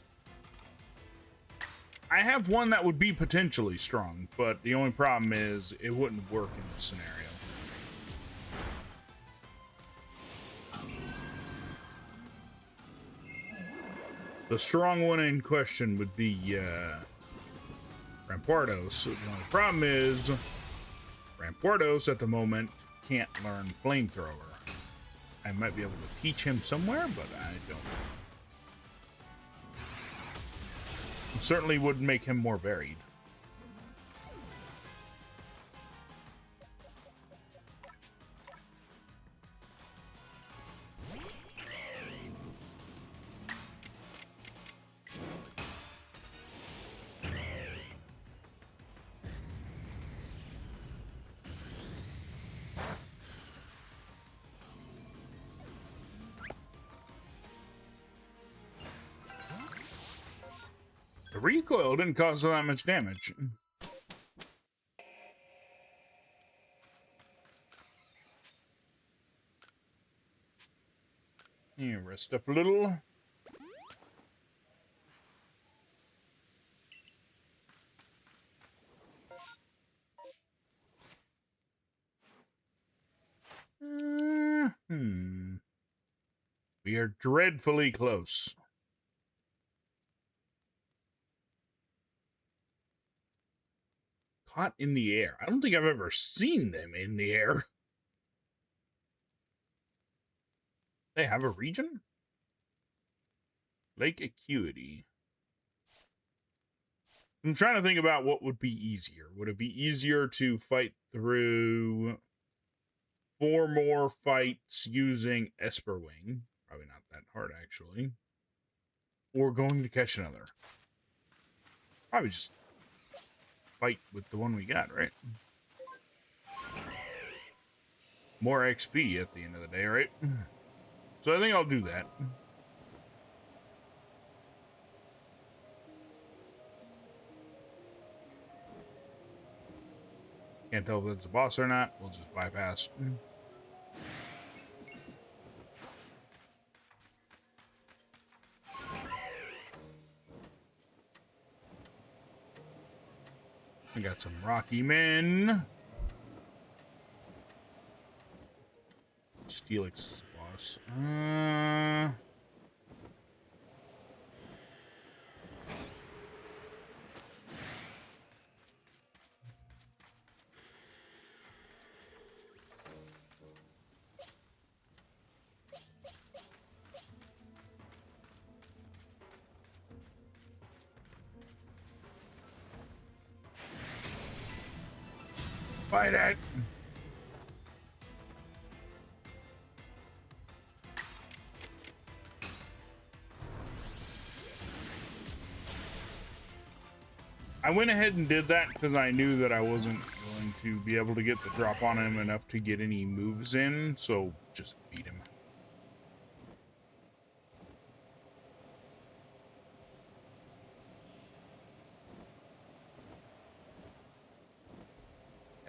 I have one that would be potentially strong, but the only problem is it wouldn't work in this scenario. The strong one in question would be Rampardos. The only problem is Rampardos at the moment can't learn Flamethrower. I might be able to teach him somewhere, but I don't. It certainly would make him more varied. The recoil didn't cause that much damage. Yeah, rest up a little. We are dreadfully close. Caught in the air. I don't think I've ever seen them in the air. They have a region? Lake Acuity. I'm trying to think about what would be easier. Would it be easier to fight through 4 more fights using Esper Wing? Probably not that hard, actually. Or going to catch another. Probably just fight with the one we got, right? More XP at the end of the day, right? So I think I'll do that. Can't tell if it's a boss or not. We'll just bypass. We got some Rocky Men. Steelix boss. Fight it. I went ahead and did that because I knew that I wasn't going to be able to get the drop on him enough to get any moves in, so just beat him.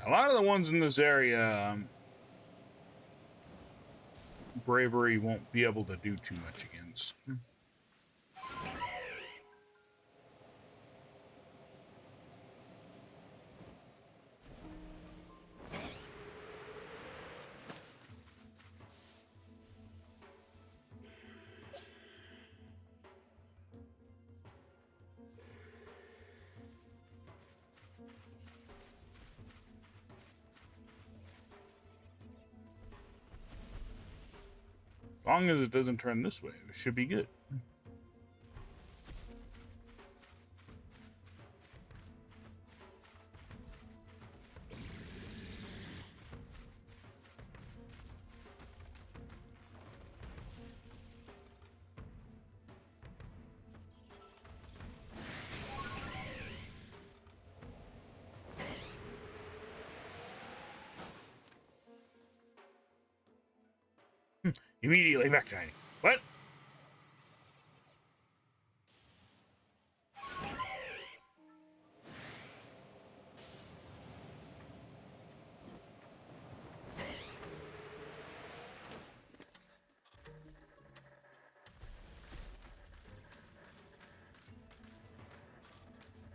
A lot of the ones in this area, Bravery won't be able to do too much against. As long as it doesn't turn this way, it should be good. Immediately back to hiding. What?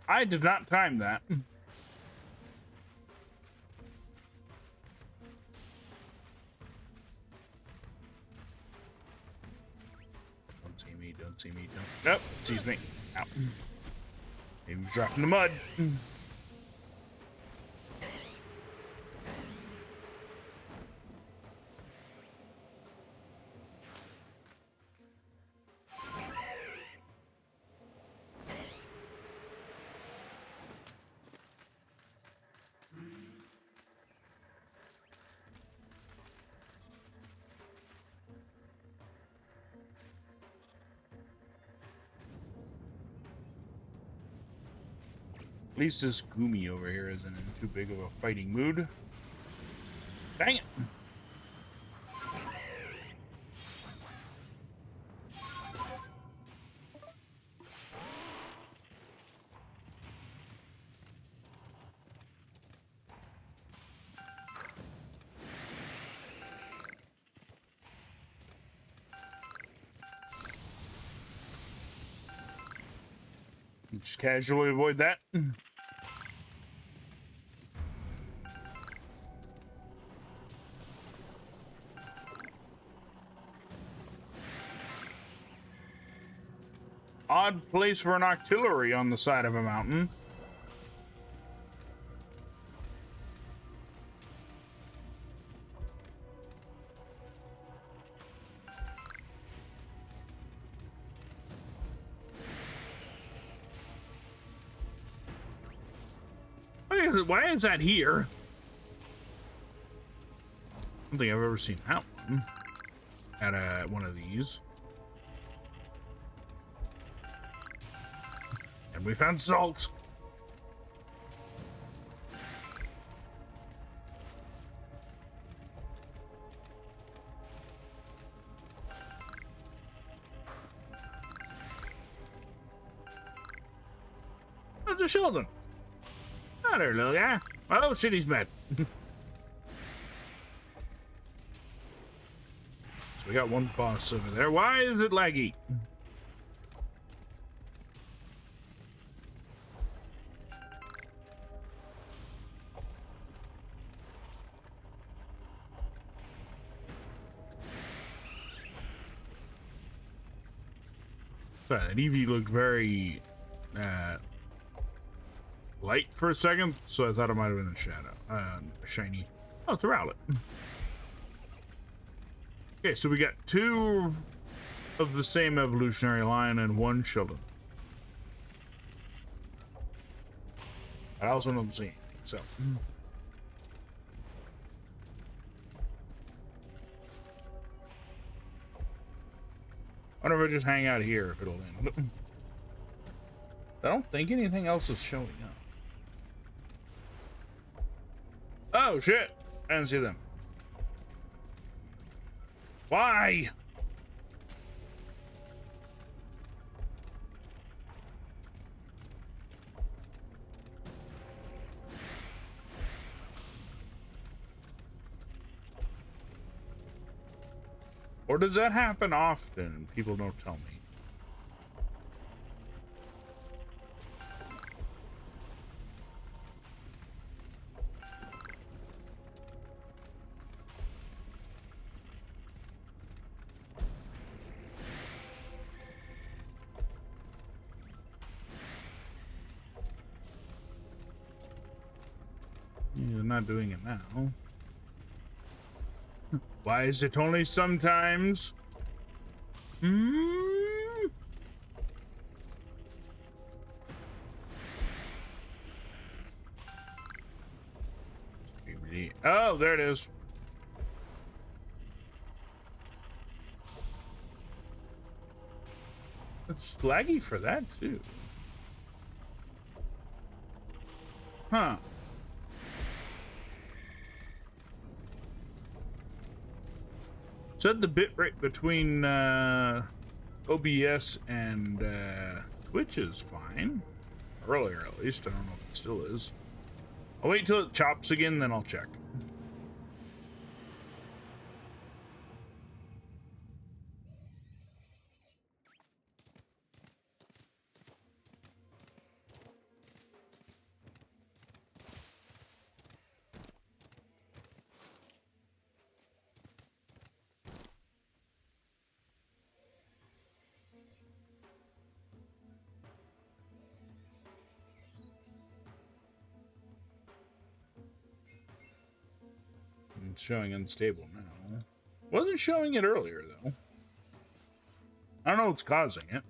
I did not time that. Don't see me, don't see me, don't. Nope, sees me. Ow. Maybe he's dropped in the mud. At least this Gumi over here isn't in too big of a fighting mood. Dang it! Just casually avoid that. Odd place for an artillery on the side of a mountain. Why is that here? I don't think I've ever seen that one at one of these. And we found salt. That's a Sheldon. Oh, there, little guy. Oh, shit, he's mad. So we got one boss over there. Why is it laggy? Sorry, that Eevee looked very light for a second, so I thought it might have been a shadow. Shiny. Oh, it's a Rowlet. Okay, so we got 2 of the same evolutionary line and 1 Sheldon. I also don't see anything, so. I wonder if I just hang out here if it'll end. I don't think anything else is showing up. Oh shit! I didn't see them. Why? Or does that happen often? People don't tell me. You're not doing it now. Why is it only sometimes? Oh, there it is. It's laggy for that too. Huh. Said the bitrate between OBS and Twitch is fine. Earlier, at least. I don't know if it still is. I'll wait till it chops again, then I'll check. It's showing unstable now. Wasn't showing it earlier, though. I don't know what's causing it.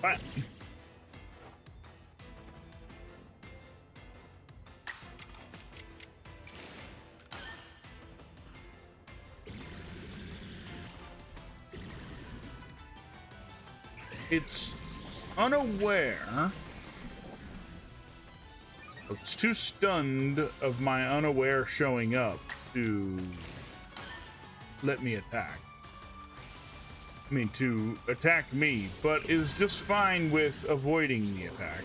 What? it's unaware. It's too stunned of my unaware showing up to let me attack. I mean, to attack me, but is just fine with avoiding the attack.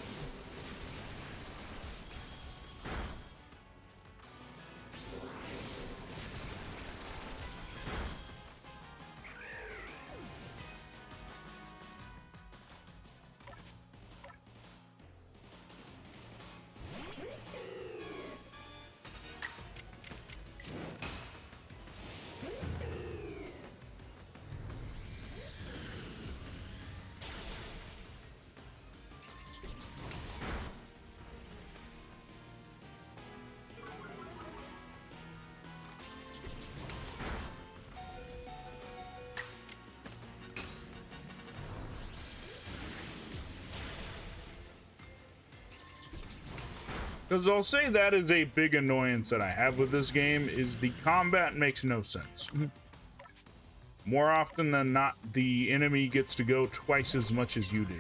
Because I'll say that is a big annoyance that I have with this game, is the combat makes no sense. More often than not, the enemy gets to go twice as much as you do.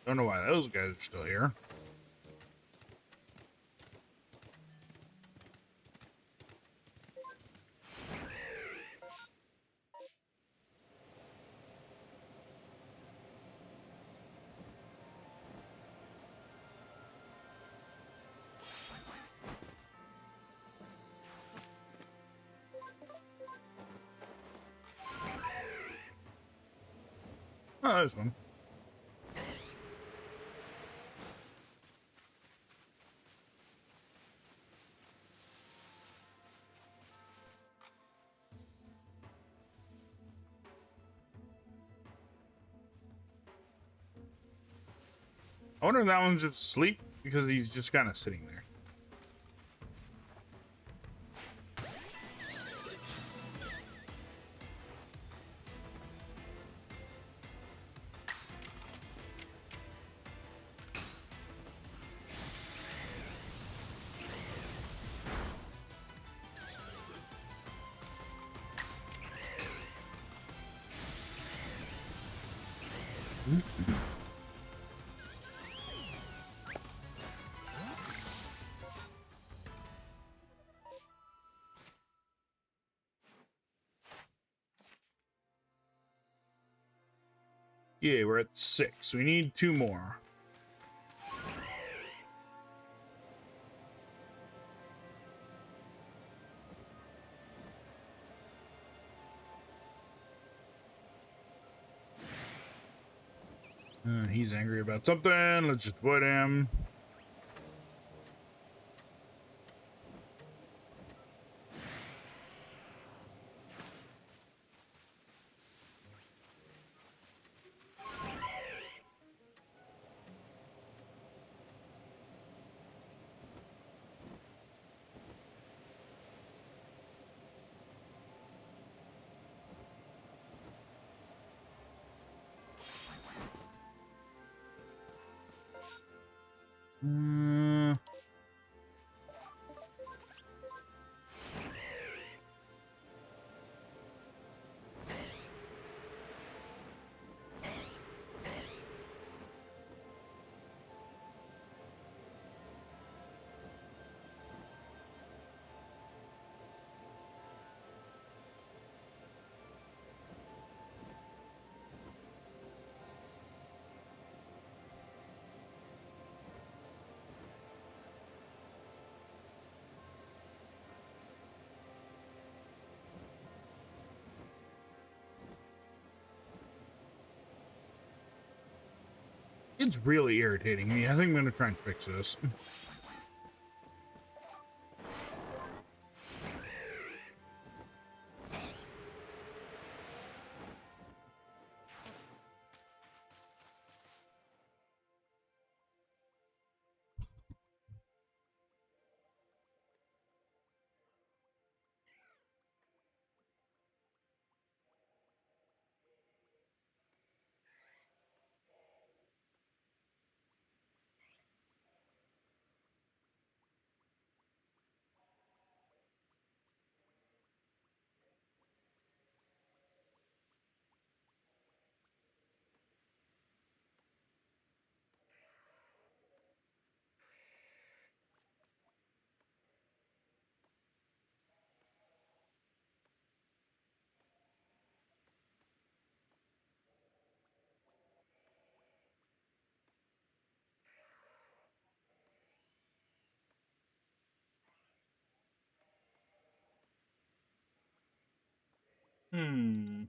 Don't know why those guys are still here. Oh, there's one. I wonder if that one's just asleep because he's just kind of sitting there. Yeah, we're at 6. We need 2 more. He's angry about something. Let's just avoid him. It's really irritating me. I think I'm going to try and fix this. Hmm.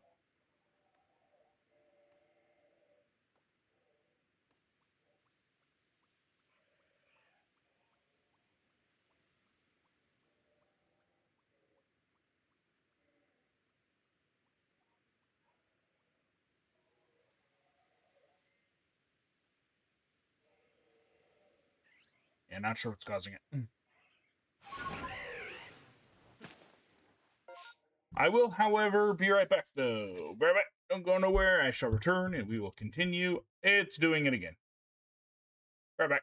Yeah, not sure what's causing it. I will, however, be right back, though. Be right back. Don't go nowhere. I shall return, and we will continue. It's doing it again. Right back.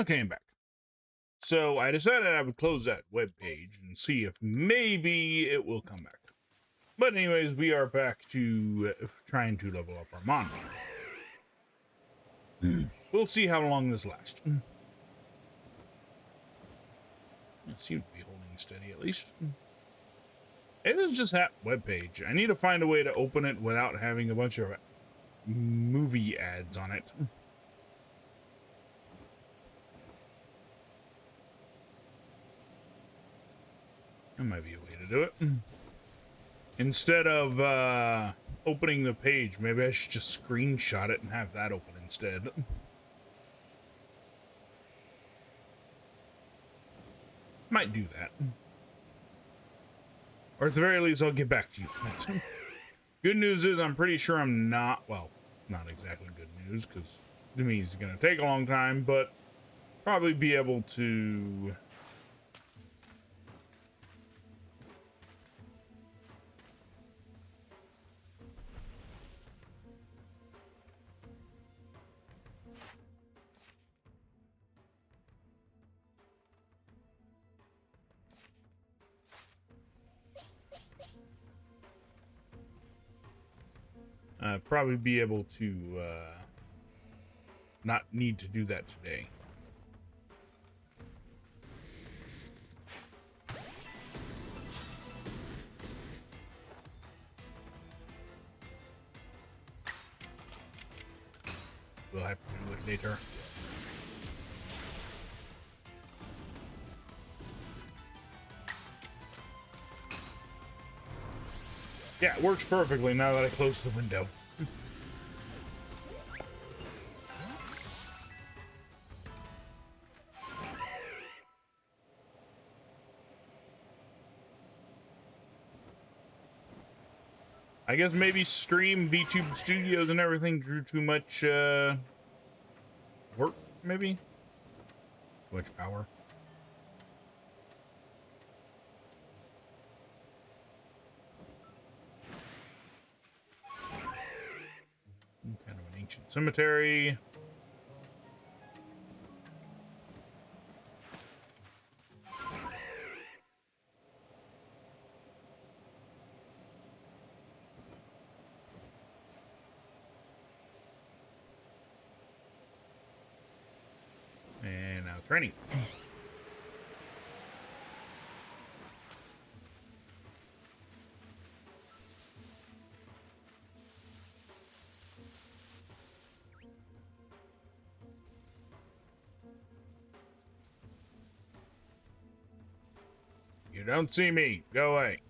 Okay, I'm back. So I decided I would close that web page and see if maybe it will come back. But anyways, we are back to trying to level up our mon. We'll see how long this lasts. It seems to be holding steady at least. It is just that web page. I need to find a way to open it without having a bunch of movie ads on it. That might be a way to do it. Instead of opening the page, maybe I should just screenshot it and have that open instead. Might do that. Or at the very least, I'll get back to you. Good news is I'm pretty sure I'm not, well, not exactly good news, because to me it's going to take a long time, but probably be able to... probably be able to not need to do that today. We'll have to do it later. Yeah, it works perfectly now that I closed the window. I guess maybe stream VTube Studios and everything drew too much work, maybe? Too much power. Kind of an ancient cemetery. And now it's raining. You don't see me. Go away.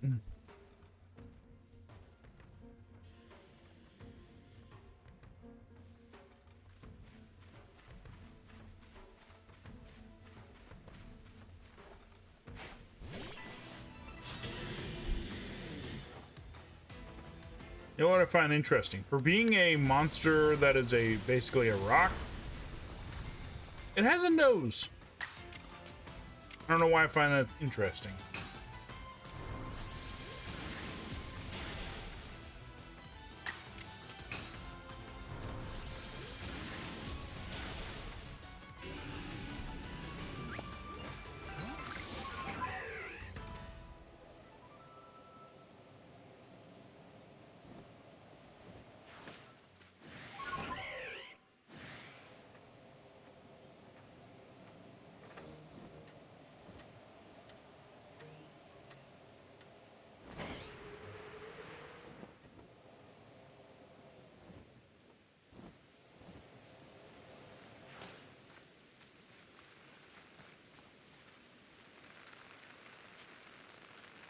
You know what I find interesting? For being a monster that is basically a rock, it has a nose. I don't know why I find that interesting.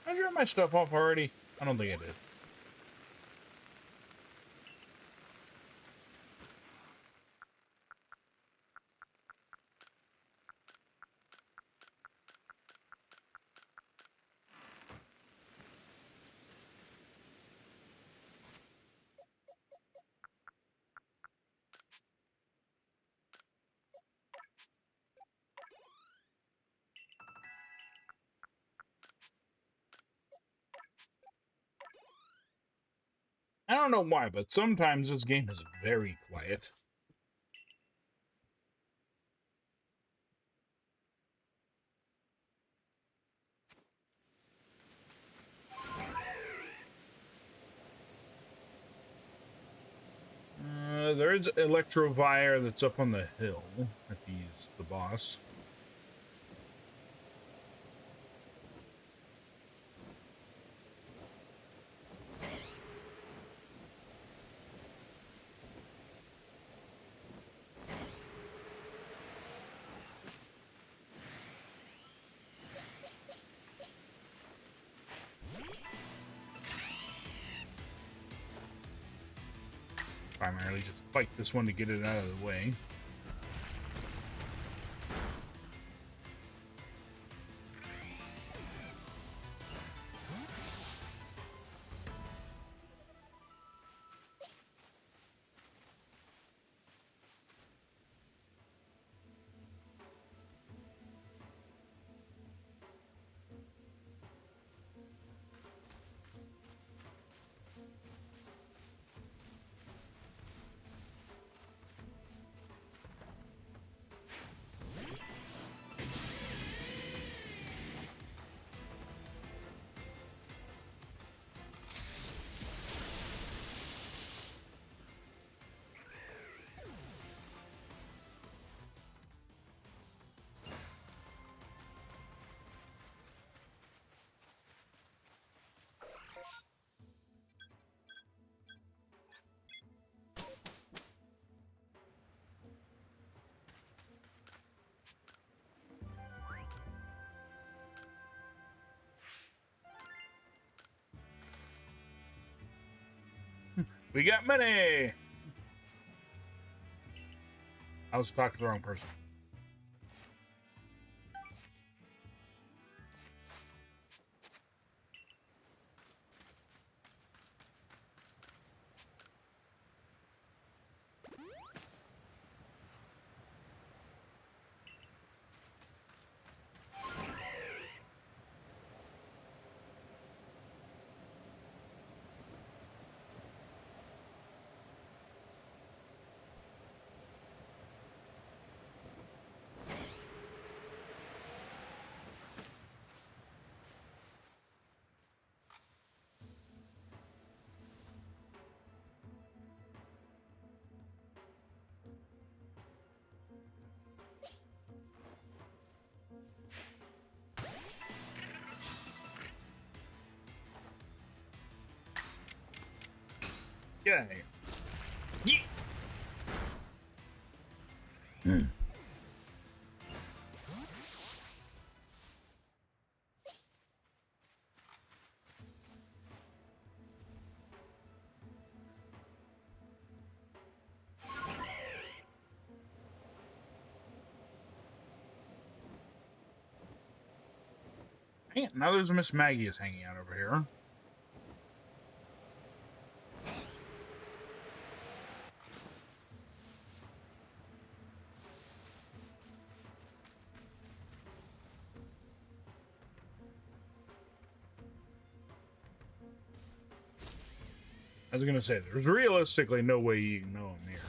Did I drop my stuff off already? I don't think I did. I don't know why, but sometimes this game is very quiet. There is Electrovire that's up on the hill, if he's the boss. Primarily just fight this one to get it out of the way. We got money! I was talking to the wrong person. Yay. Yeah. Man, now there's a Miss Maggie is hanging out over here. I was gonna say, there's realistically no way you can know him here.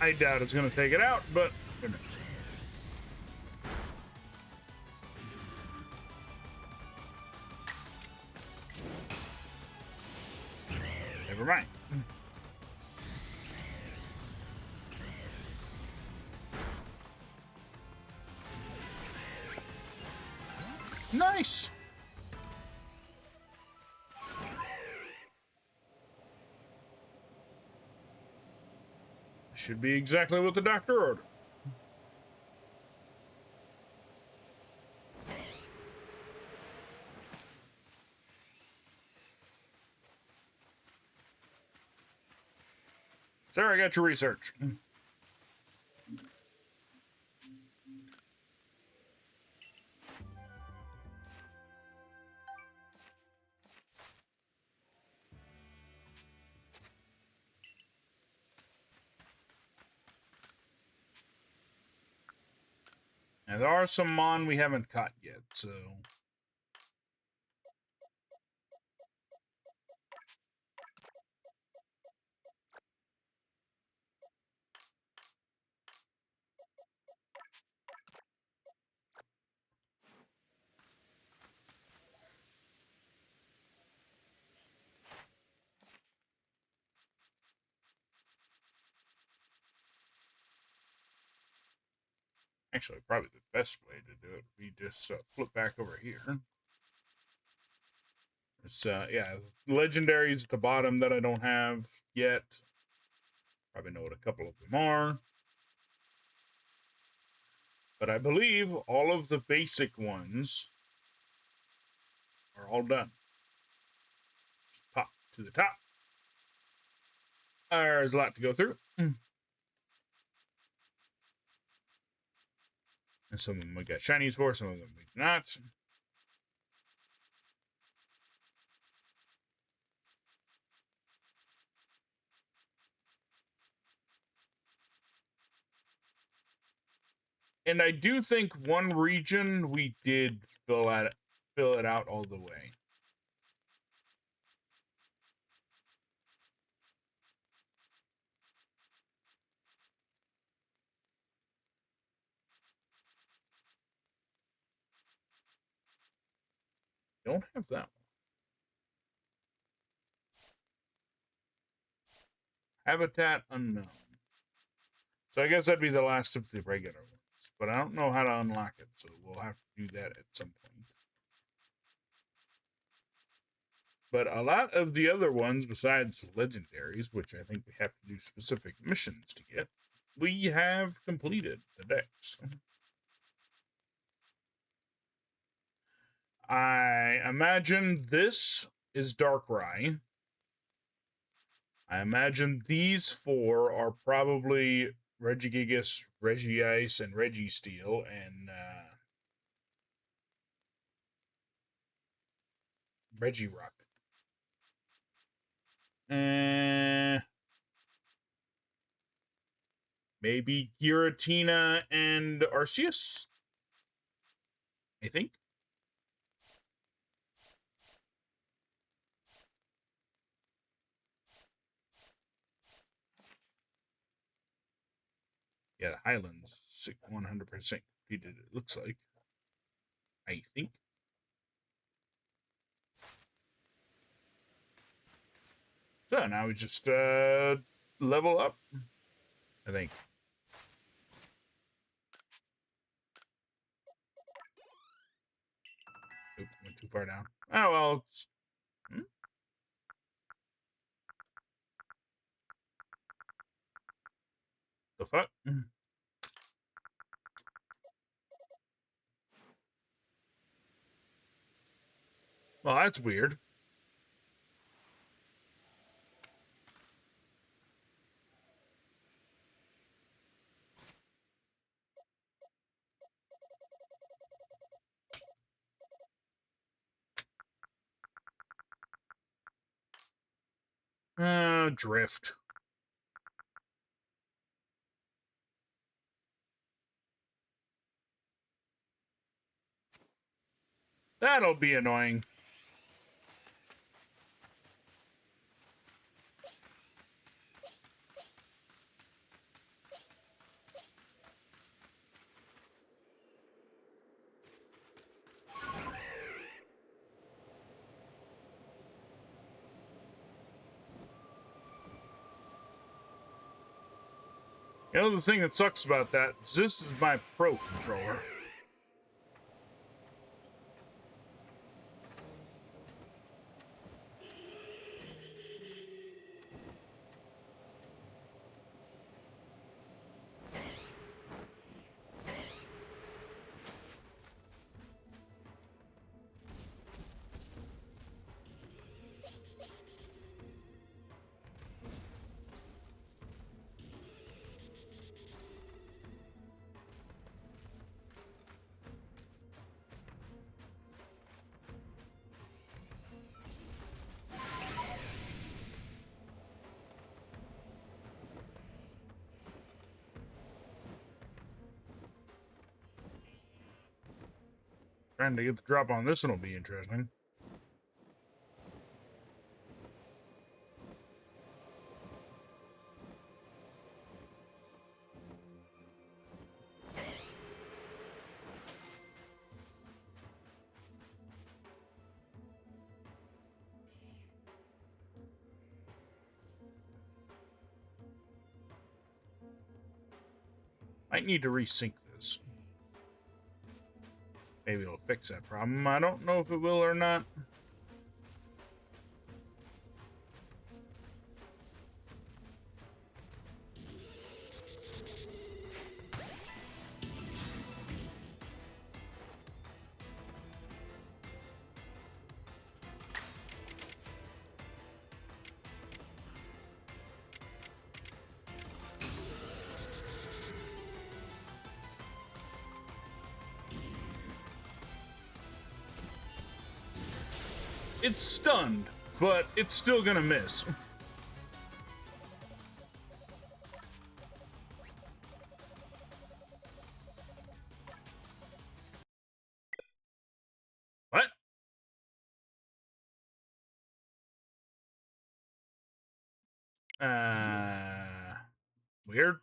I doubt it's gonna take it out, but who knows? Never mind. Nice. Should be exactly what the doctor ordered. Sorry, I got your research. Now, there are some Mon we haven't caught yet, so... Actually, probably the best way to do it would be just flip back over here. It's, yeah, legendaries at the bottom that I don't have yet. Probably know what a couple of them are. But I believe all of the basic ones are all done. Just pop to the top. There's a lot to go through. And some of them we got shinies for, some of them we do not. And I do think one region we did fill it out all the way. Don't have that one. Habitat unknown. So I guess that'd be the last of the regular ones. But I don't know how to unlock it, so we'll have to do that at some point. But a lot of the other ones, besides legendaries, which I think we have to do specific missions to get, we have completed the decks. I imagine this is Darkrai. I imagine these four are probably Regigigas, Regice, and Registeel, and Regirock. Maybe Giratina and Arceus? I think. Yeah, the Highlands 100% completed, it looks like. I think. So now we just level up, I think. Oop, went too far down. Oh, well, it's... The fuck? Well, that's weird. Drift. That'll be annoying. You know, the thing that sucks about that is this is my Pro controller. Trying to get the drop on this one will be interesting. Might need to resync this. Maybe it'll fix that problem. I don't know if it will or not. It's stunned, but it's still gonna miss. What? Weird.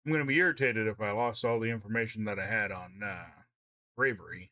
I'm gonna be irritated if I lost all the information that I had on bravery.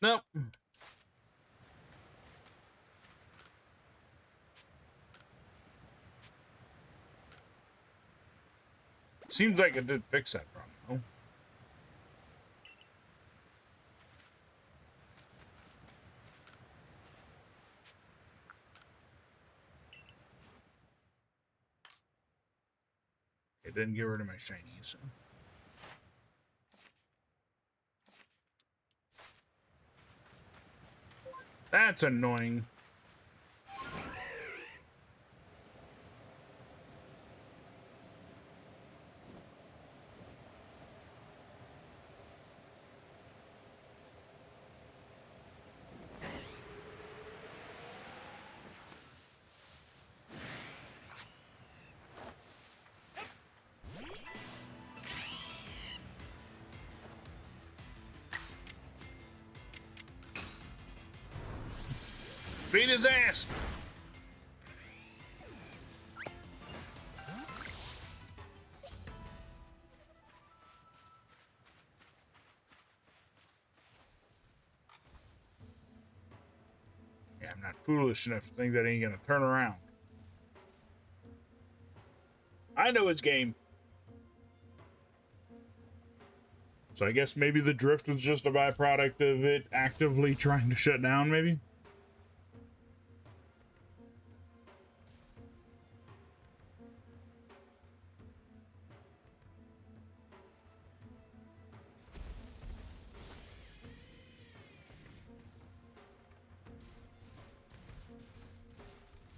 Nope. Seems like it did fix that problem, though. It didn't get rid of my shinies. That's annoying. Beat his ass! Yeah, I'm not foolish enough to think that ain't gonna turn around. I know his game. So I guess maybe the drift was just a byproduct of it actively trying to shut down, maybe?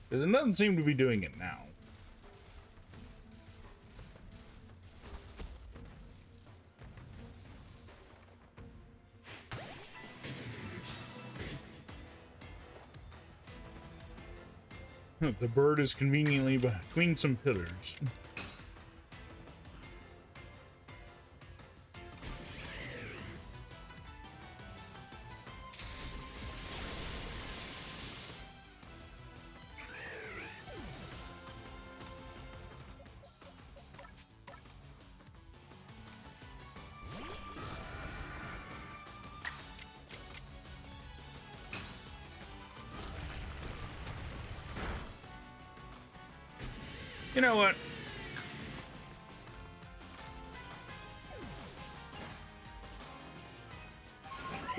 Because it doesn't seem to be doing it now. The bird is conveniently between some pillars. You know what?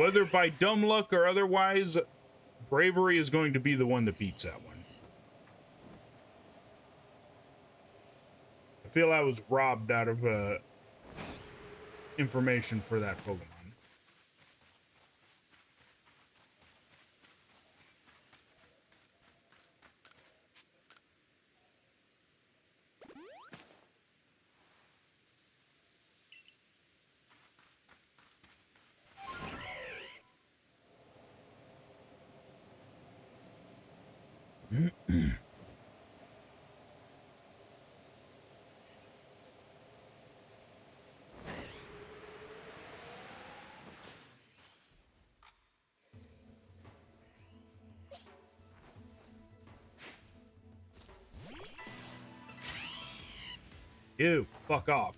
Whether by dumb luck or otherwise, bravery is going to be the one that beats that one. I feel I was robbed out of information for that Pokemon. Ew, fuck off.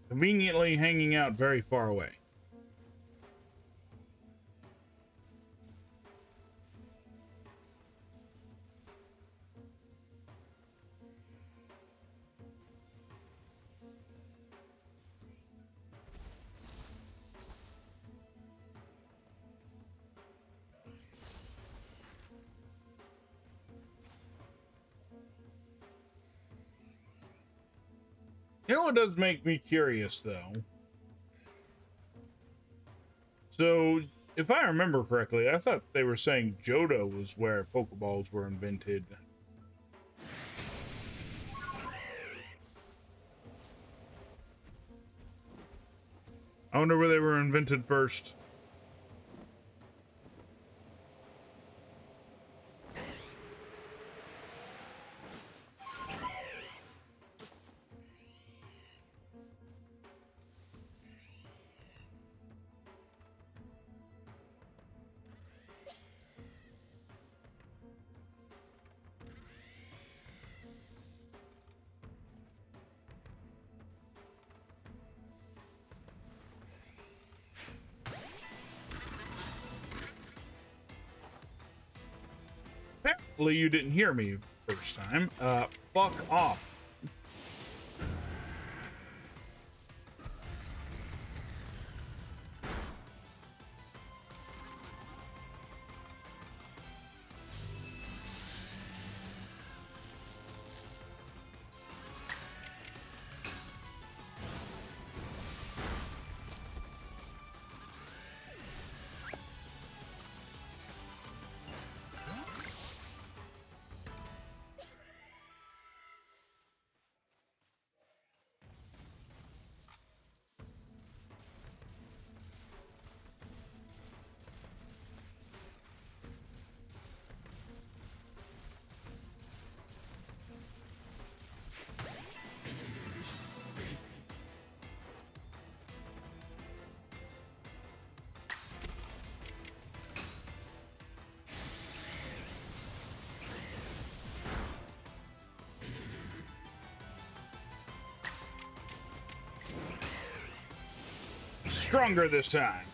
Conveniently hanging out very far away. You know what does make me curious, though? So, if I remember correctly, I thought they were saying Johto was where Pokeballs were invented. I wonder where they were invented first. Apparently you didn't hear me first time. Fuck off. Stronger this time.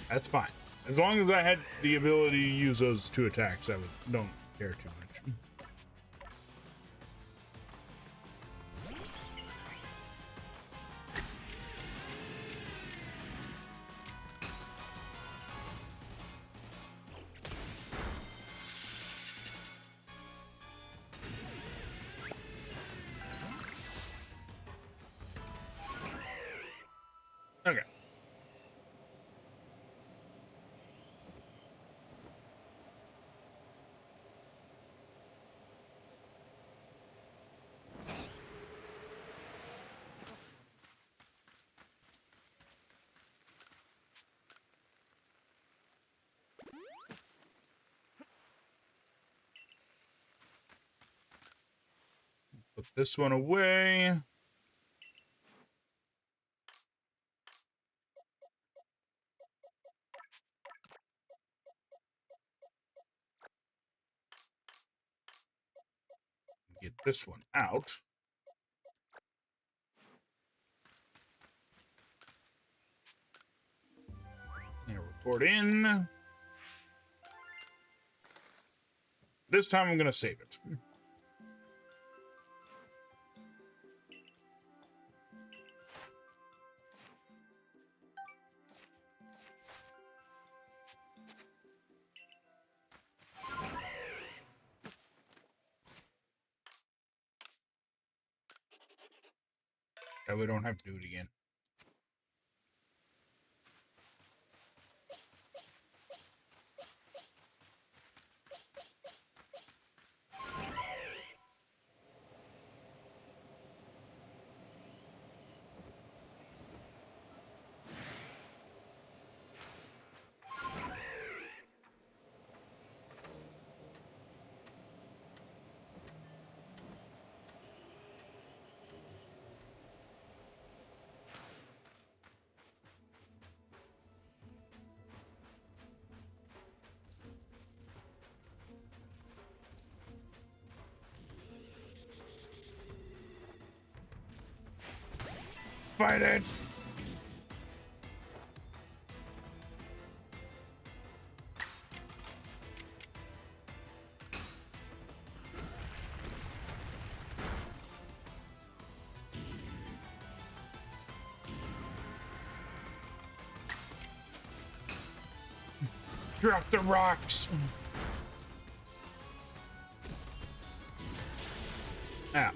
That's fine. As long as I had the ability to use those two attacks, don't care too much. Okay. this one away. Get this one out. And report in. This time I'm going to save it. That we don't have to do it again. Fight it! Drop the rocks! Ah.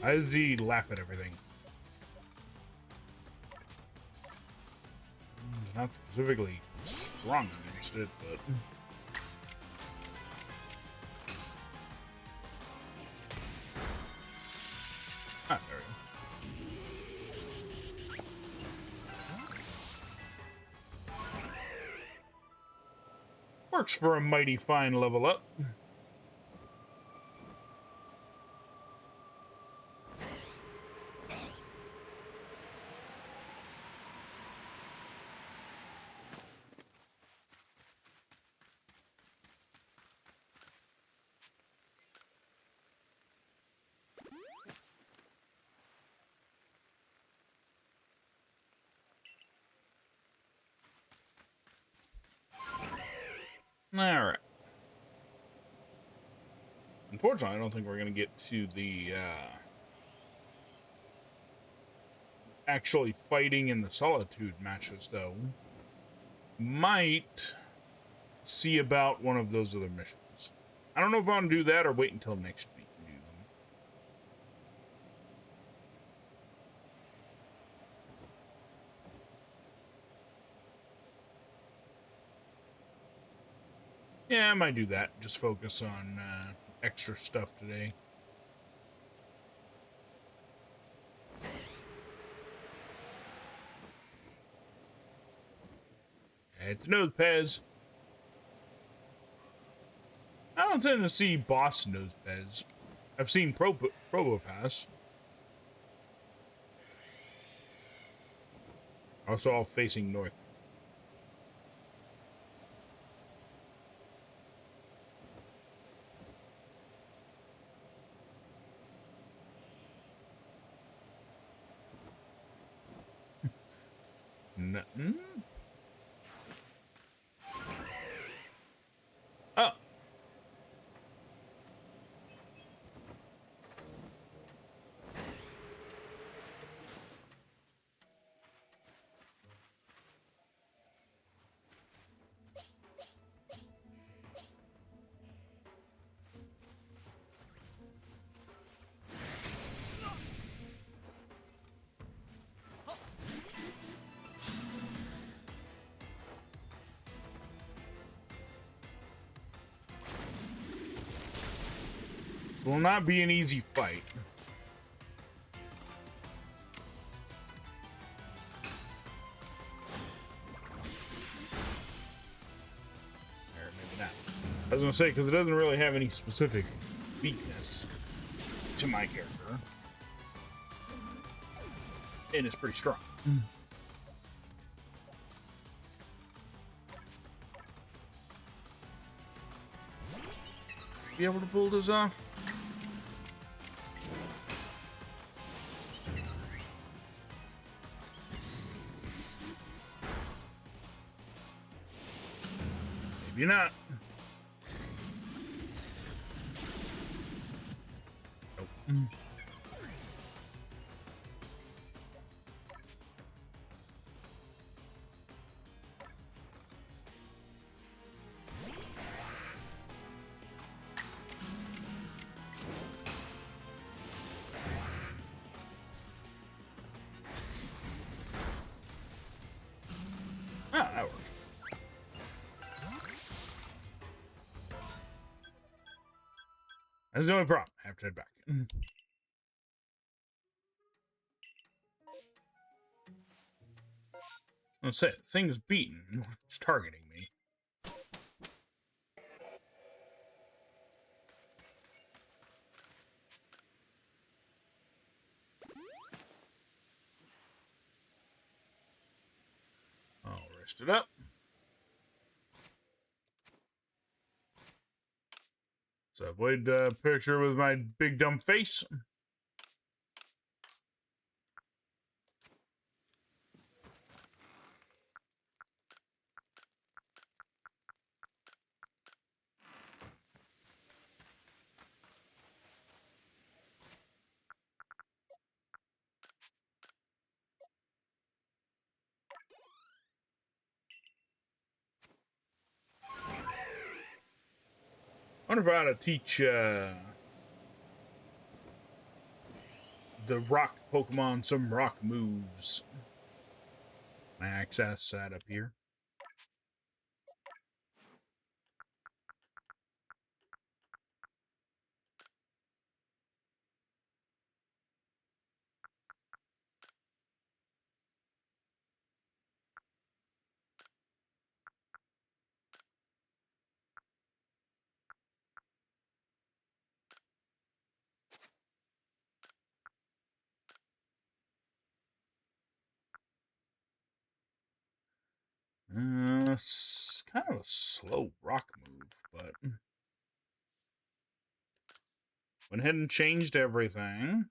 As the laugh at everything. Not specifically strong against it, but... Ah, there we go. Works for a mighty fine level up. Alright. Unfortunately, I don't think we're going to get to the, actually fighting in the Solitude matches, though. Might see about one of those other missions. I don't know if I want to do that or wait until next week to do them. Yeah, I might do that. Just focus on extra stuff today. It's Nose Pez. I don't tend to see boss Nose Pez. I've seen Probopass. Also all facing north. Nothing. Oh. Will not be an easy fight. Or maybe not. was gonna say, because it doesn't really have any specific weakness to my character. And it's pretty strong. Be able to pull this off? Maybe not. Nope. Ah, that works. That's the only problem. I have to head back. Let's say thing's beaten. It's targeting me. I'll rest it up. So avoid picture with my big dumb face. I wonder if I ought to teach the rock Pokemon some rock moves. Can I access that up here? It's kind of a slow rock move, but went ahead and changed everything.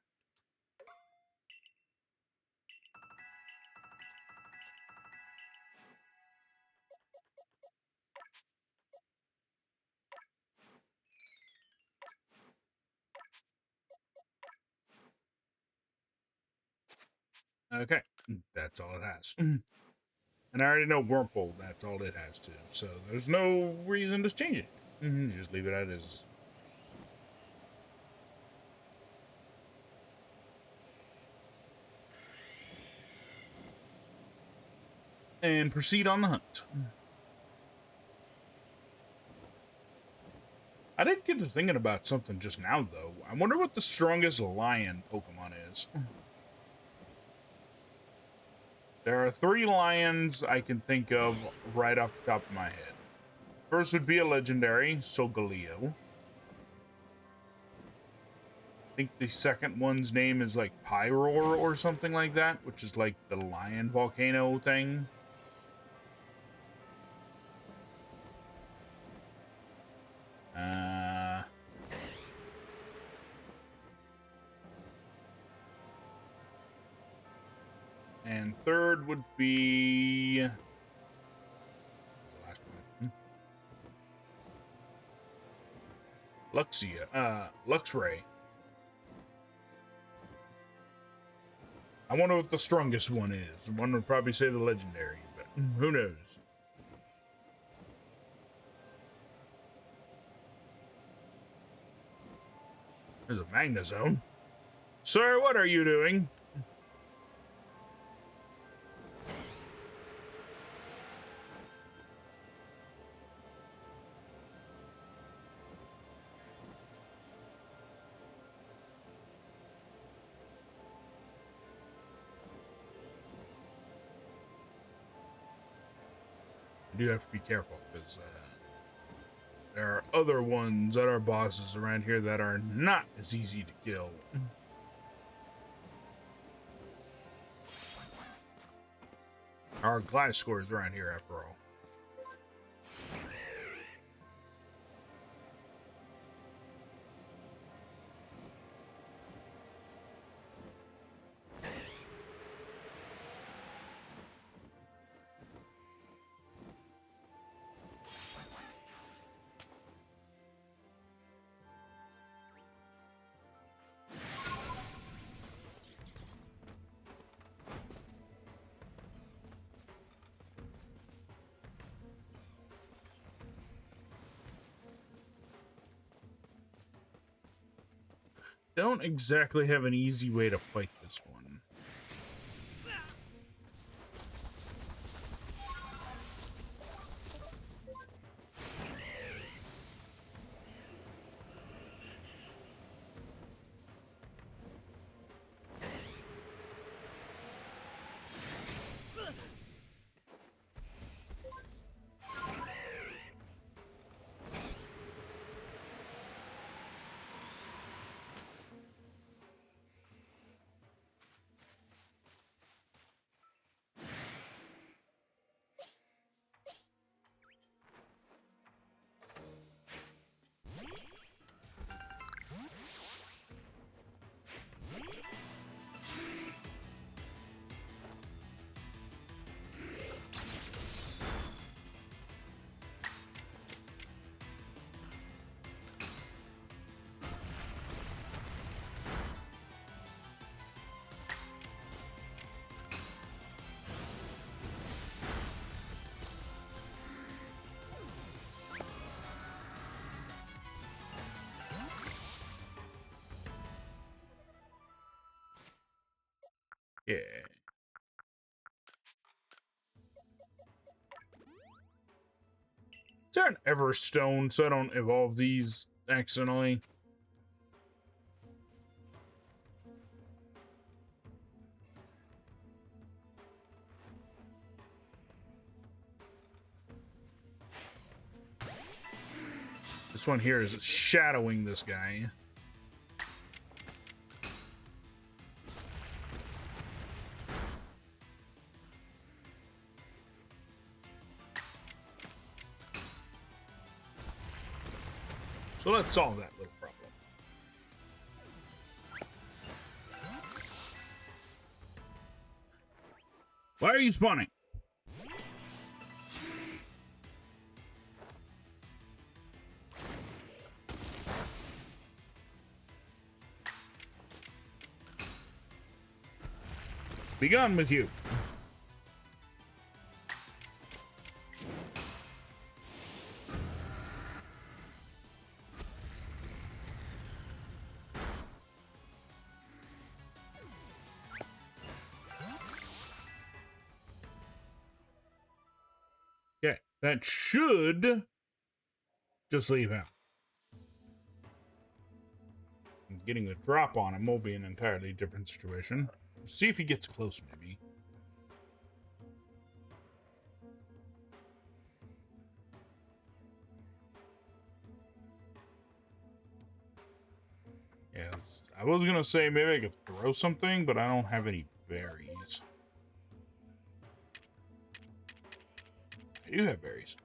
Okay, that's all it has. And I already know Wurmple, that's all it has to. So there's no reason to change it. Just leave it as it is. And proceed on the hunt. I did get to thinking about something just now, though. I wonder what the strongest lion Pokemon is. There are 3 lions I can think of right off the top of my head. First would be a legendary, Solgaleo. I think the second one's name is like Pyroar or something like that, which is like the lion volcano thing. And third would be the last one. Luxray. I wonder what the strongest one is. One would probably say the legendary, but who knows? There's a Magnezone. Sir, what are you doing? You do have to be careful, because there are other ones that are bosses around here that are not as easy to kill. There are glass scores around here after all. Don't exactly have an easy way to fight this one. Yeah. Is there an Everstone so I don't evolve these accidentally? This one here is shadowing this guy. So let's solve that little problem. Why are you spawning? Be gone with you. Okay, that should just leave him. Getting the drop on him will be an entirely different situation. See if he gets close, maybe. Yes, I was gonna say maybe I could throw something, but I don't have any berries. I do have berries.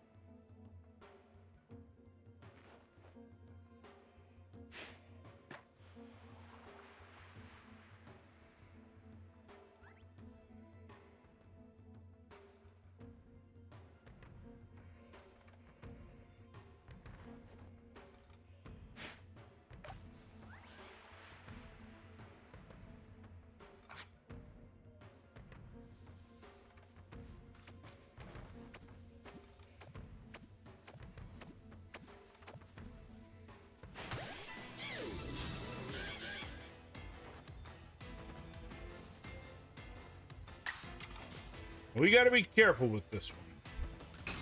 We gotta be careful with this one.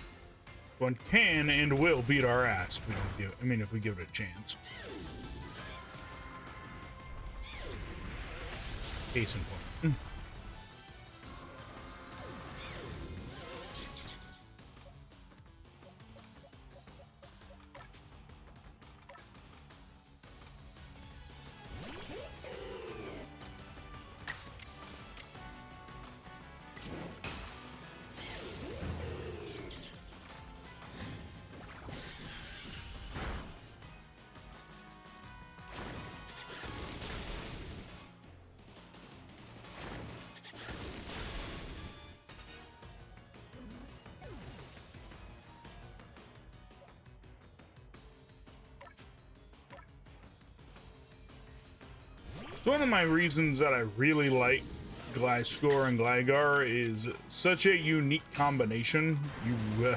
One can and will beat our ass if we don't give it, I mean, if we give it a chance. Case in point. So one of my reasons that I really like Gliscor and Gligar is such a unique combination. You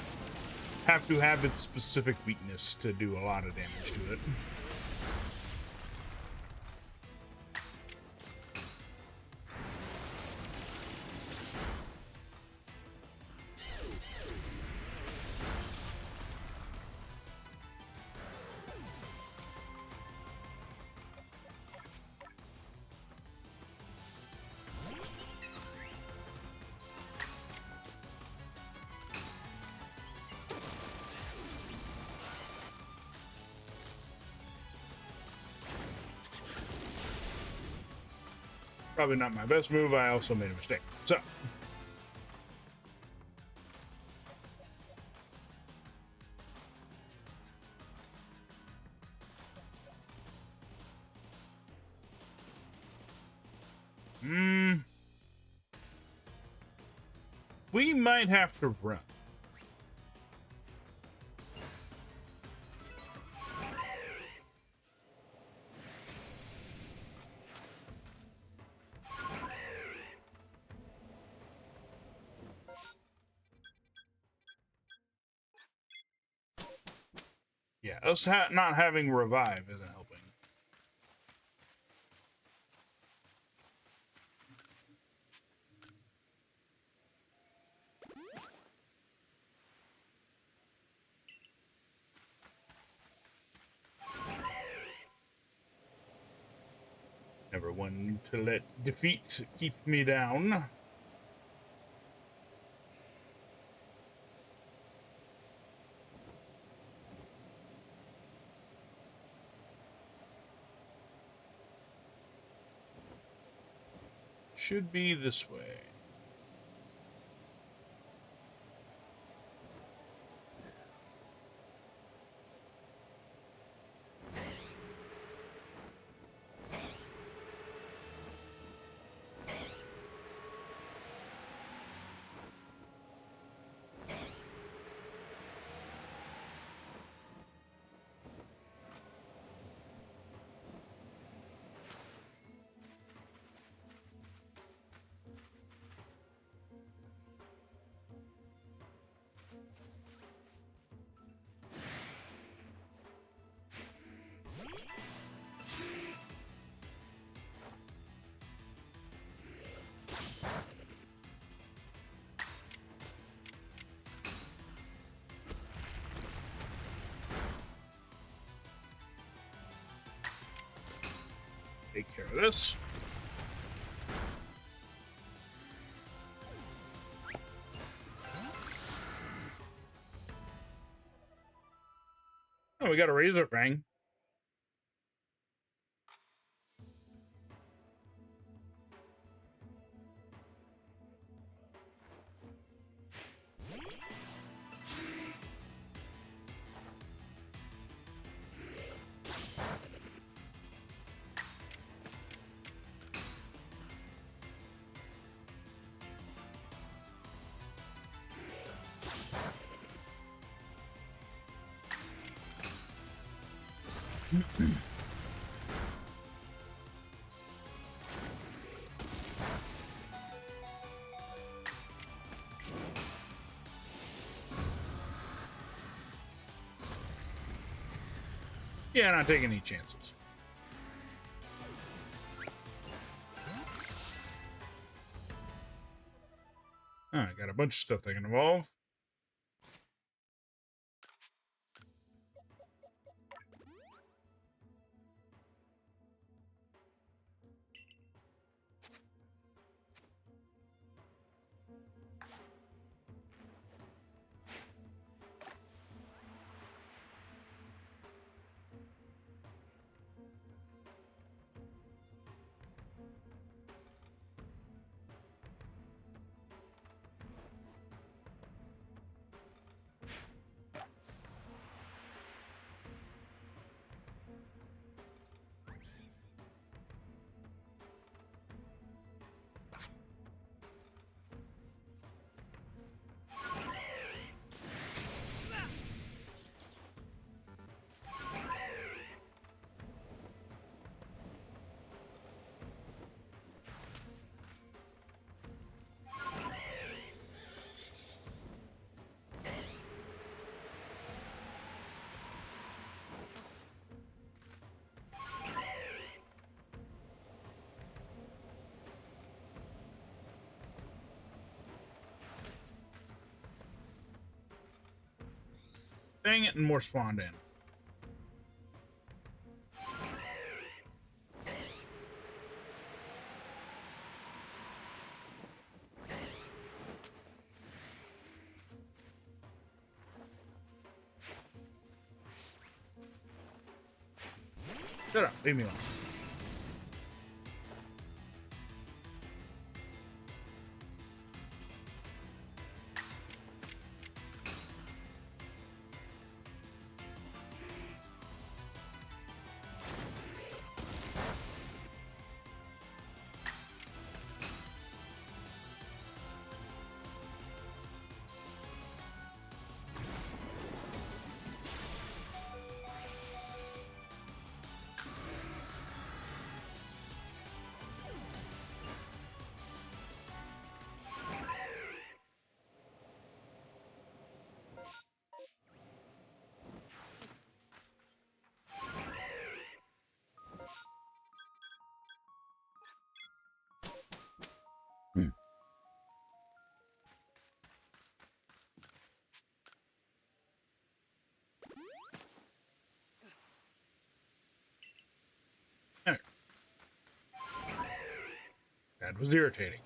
have to have its specific weakness to do a lot of damage to it. Probably not my best move. I also made a mistake. So. We might have to run. Yeah, us not having revive isn't helping. Never one to let defeat keep me down. Should be this way. Take care of this. Oh, we got a Razor Fang. Yeah, not taking any chances. Oh, I got a bunch of stuff that can evolve. Dang it, and more spawned in. Shut up, leave me alone. That was irritating.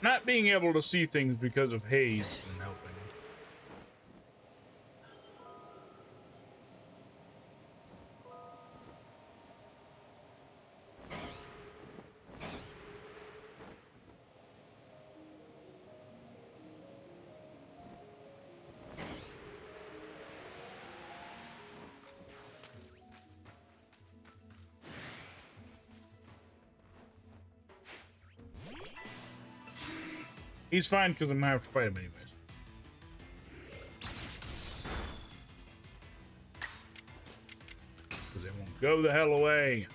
Not being able to see things because of haze isn't helping. He's fine because I'm gonna have to fight him anyways. Because they won't go the hell away.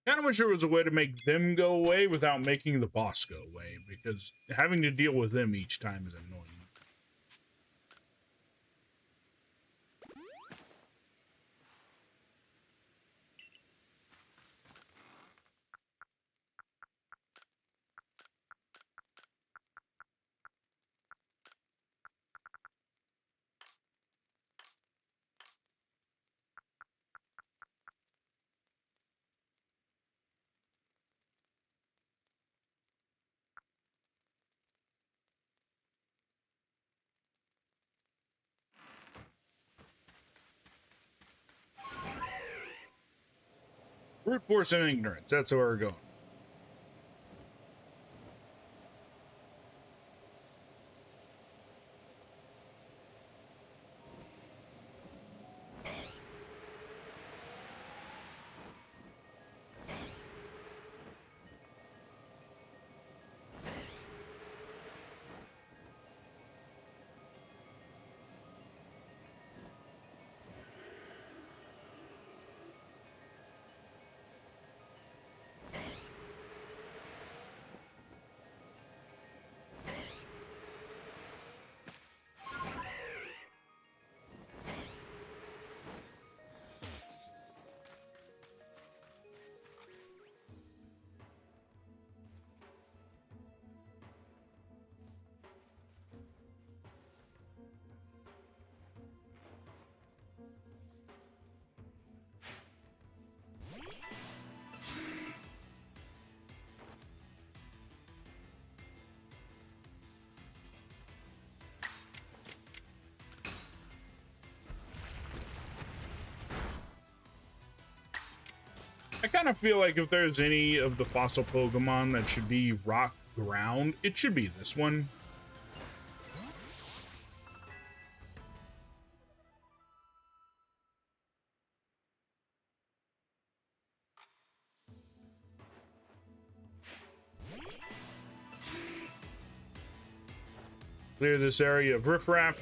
Kind of wish there was a way to make them go away without making the boss go away, because having to deal with them each time is annoying. Brute force and ignorance, that's where we're going. I kind of feel like if there's any of the fossil Pokemon that should be rock ground, it should be this one. Clear this area of riffraff.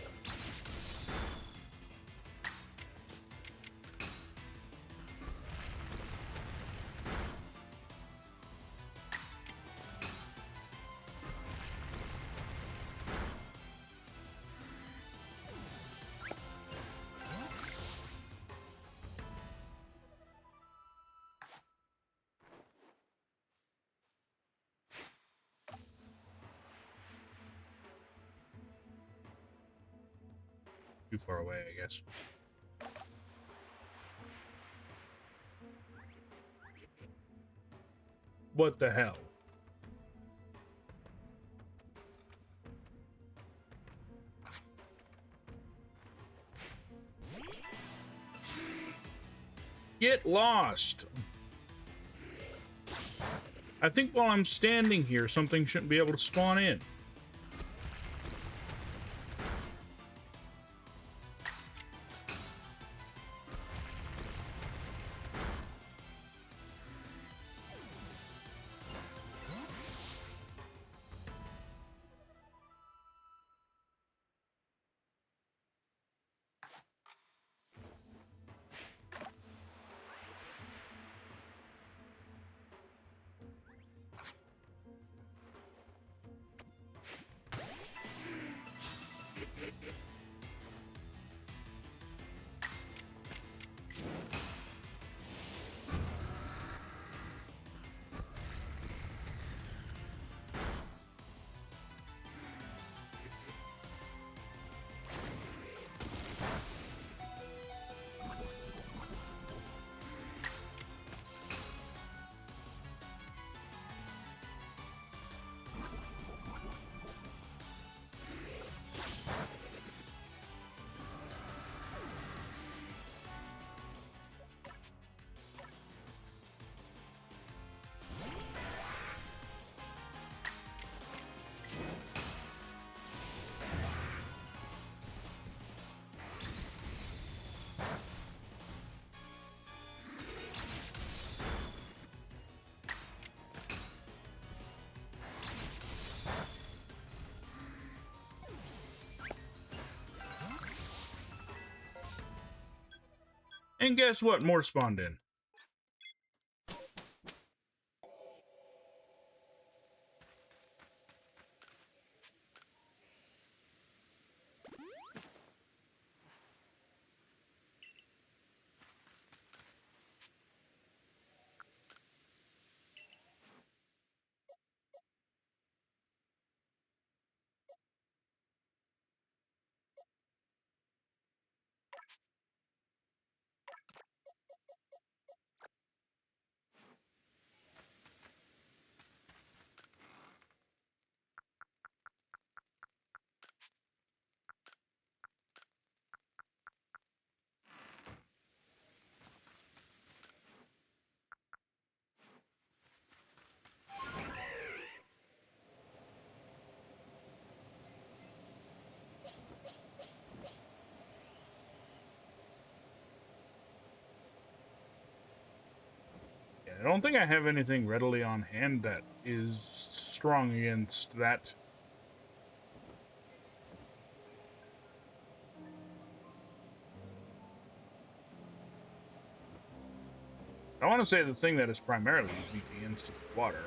Too far away, I guess. What the hell? Get lost! I think while I'm standing here, something shouldn't be able to spawn in. And guess what? More spawned in. I don't think I have anything readily on hand that is strong against that. I want to say the thing that is primarily weak against is water.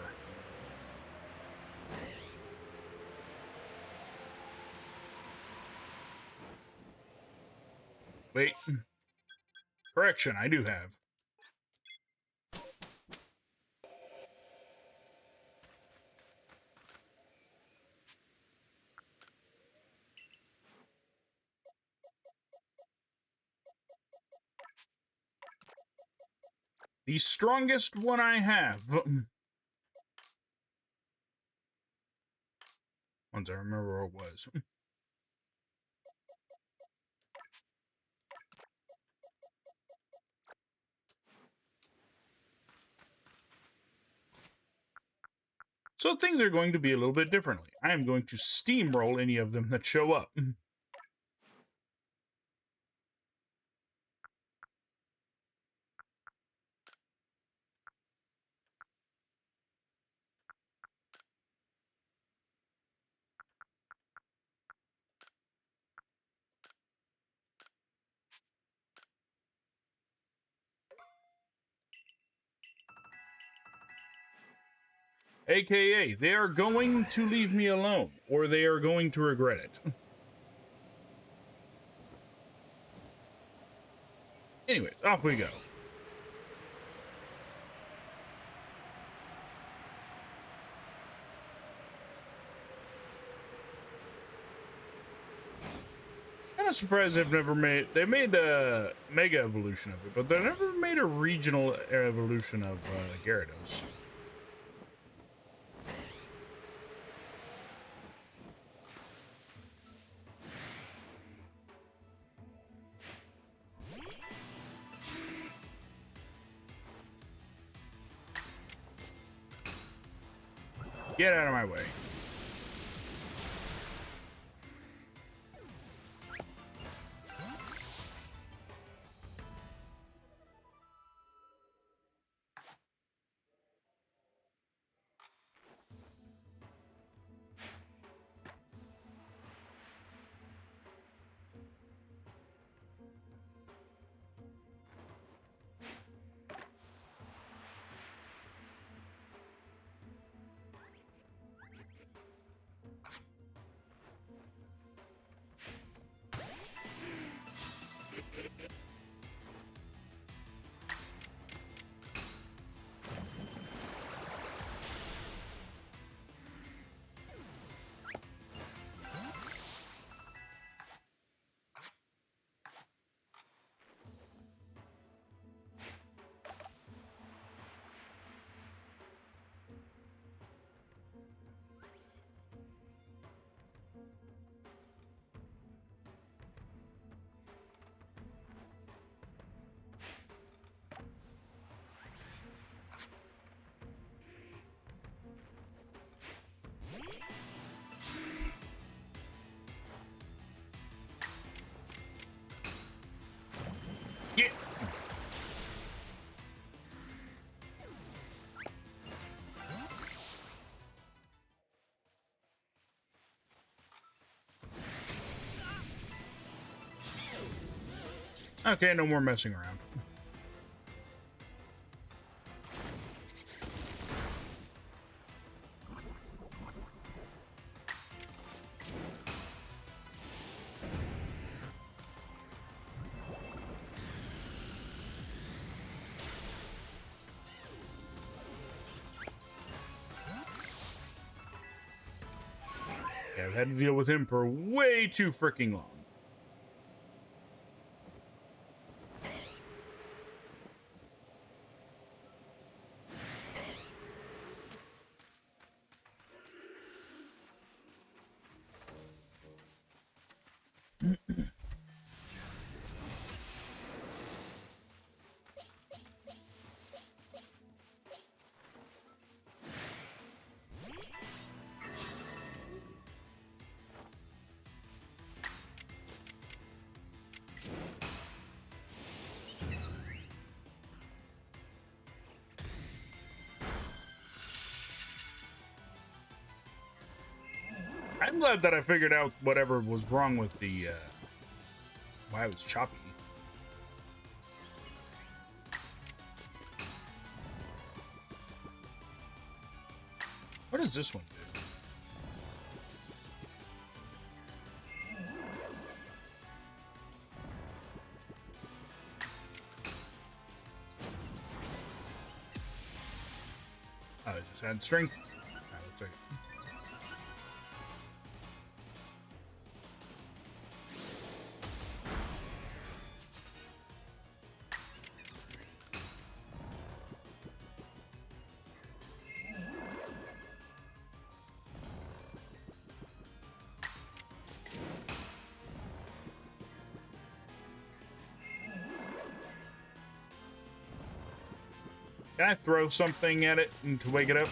Wait. Correction, I do have. The strongest one I have. Once I remember where it was. So things are going to be a little bit differently. I am going to steamroll any of them that show up. AKA, they are going to leave me alone, or they are going to regret it. Anyways, off we go. Kind of surprised they made a Mega Evolution of it, but they never made a regional evolution of Gyarados. Get out of my way. Yeah. Okay, no more messing around. Yeah, I've had to deal with him for way too freaking long. I'm glad that I figured out whatever was wrong with the, why it was choppy. What does this one do? Oh, it just had strength. Alright, looks like it. Can I throw something at it to wake it up?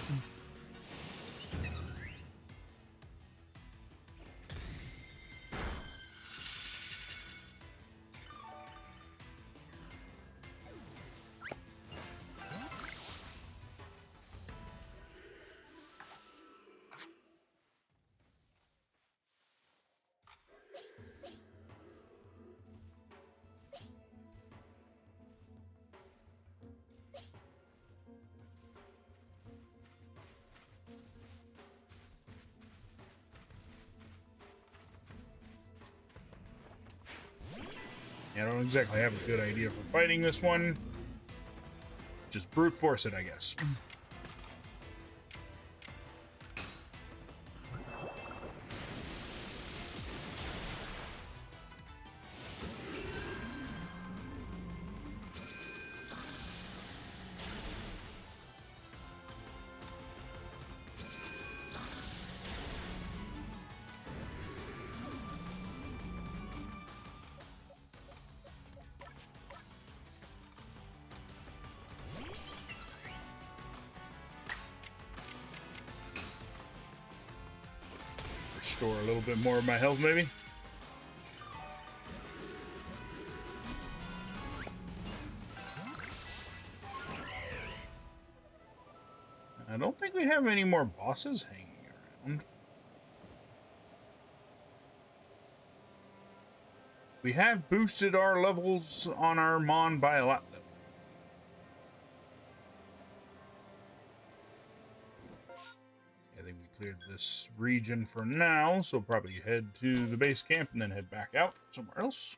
Yeah, I don't exactly have a good idea for fighting this one. Just brute force it, I guess. Restore a little bit more of my health, maybe. I don't think we have any more bosses hanging around. We have boosted our levels on our Mon by a lot, though. I think we cleared this region for now, so probably head to the base camp and then head back out somewhere else.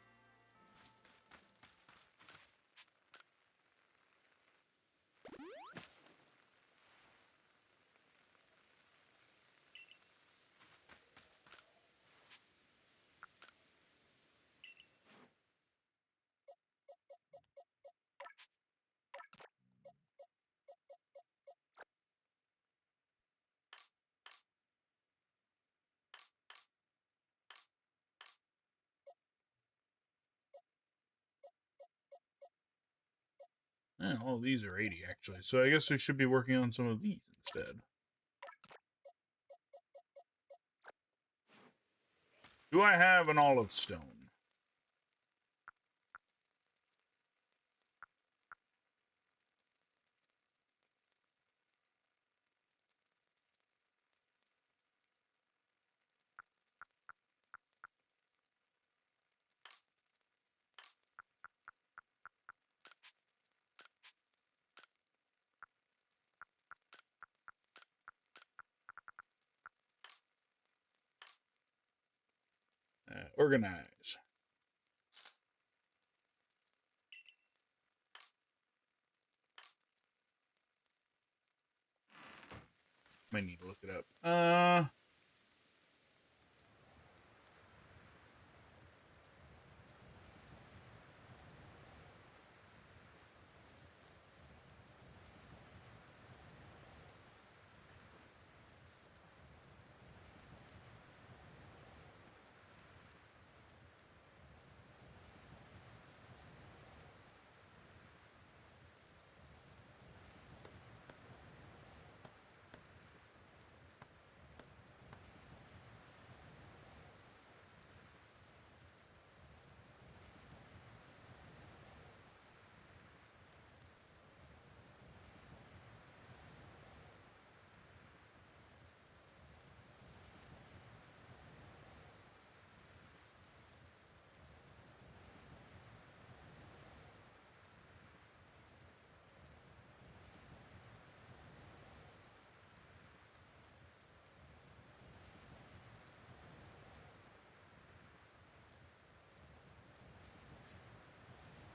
Yeah, all these are 80, actually. So I guess we should be working on some of these instead. Do I have an olive stone? Organize. Might need to look it up.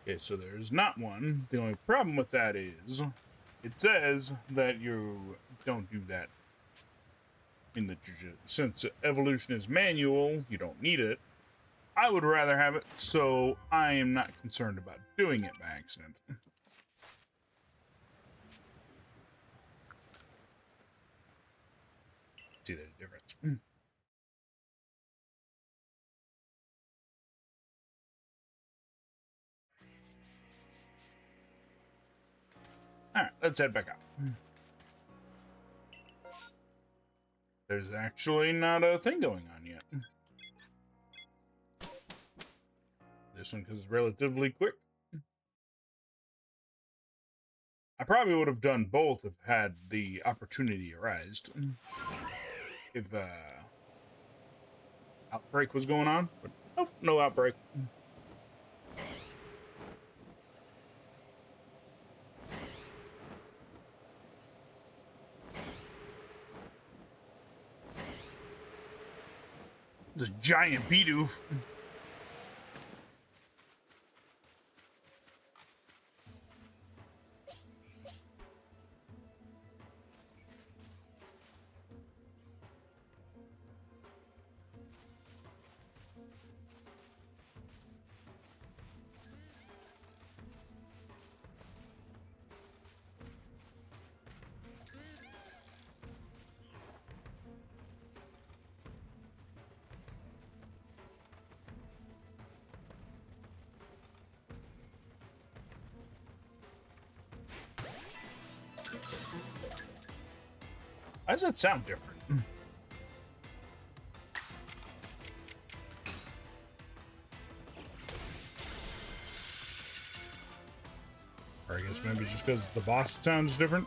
Okay, so there's not one. The only problem with that is it says that you don't do that in the since evolution is manual, you don't need it. I would rather have it, so I am not concerned about doing it by accident. See the difference. All right, let's head back out. There's actually not a thing going on yet. This one is relatively quick. I probably would have done both if had the opportunity arisen. If outbreak was going on, but nope, no outbreak. The giant Bidoof. Why does that sound different? Or I guess maybe just because the boss sounds different.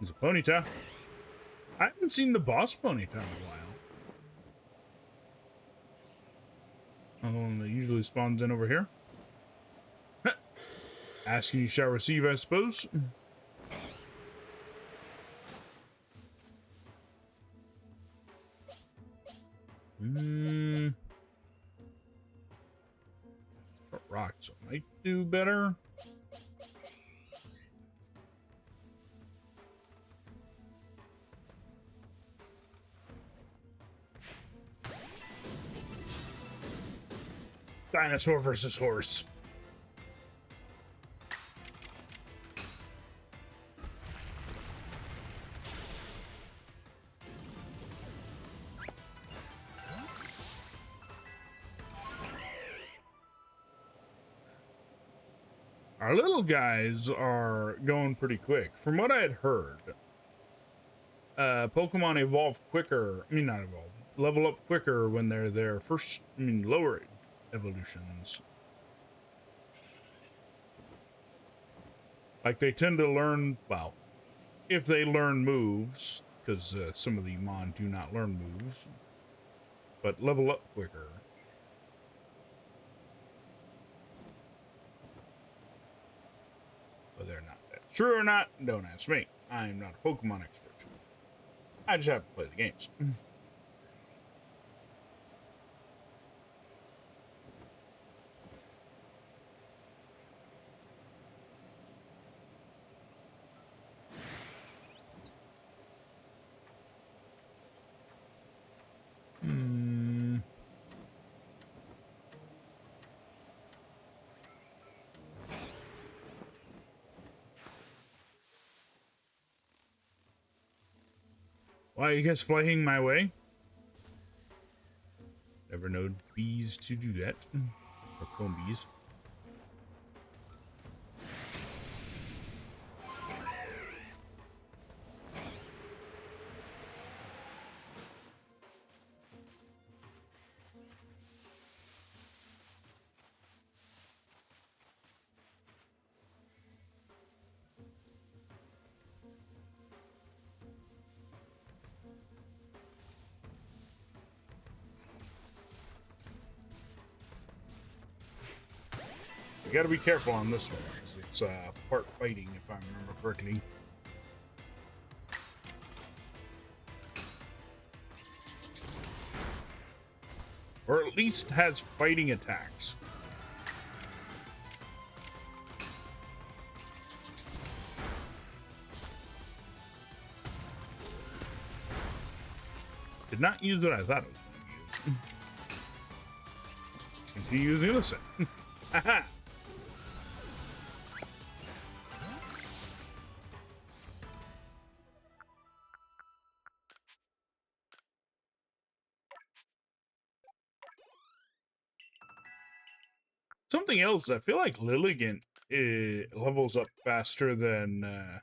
There's a Ponyta. I haven't seen the boss Ponyta in a while. Oh, that usually spawns in over here. Asking you shall receive, I suppose. Rock, so it might do better. Dinosaur versus horse. Our little guys are going pretty quick. From what I had heard, Pokemon evolve quicker. I mean, not evolve. Level up quicker when they're their first, lower evolutions. Like, they tend to learn, well, if they learn moves, because some of the Mon do not learn moves, but level up quicker. Whether or not that's true or not, don't ask me. I'm not a Pokemon expert. I just have to play the games. Why are you guys flying my way? Never know bees to do that. Or comb bees. You gotta be careful on this one, because it's part fighting, if I remember correctly. Or at least has fighting attacks. Did not use what I thought it was going to use. Continue using innocent. Haha! Something else, I feel like Lilligant levels up faster than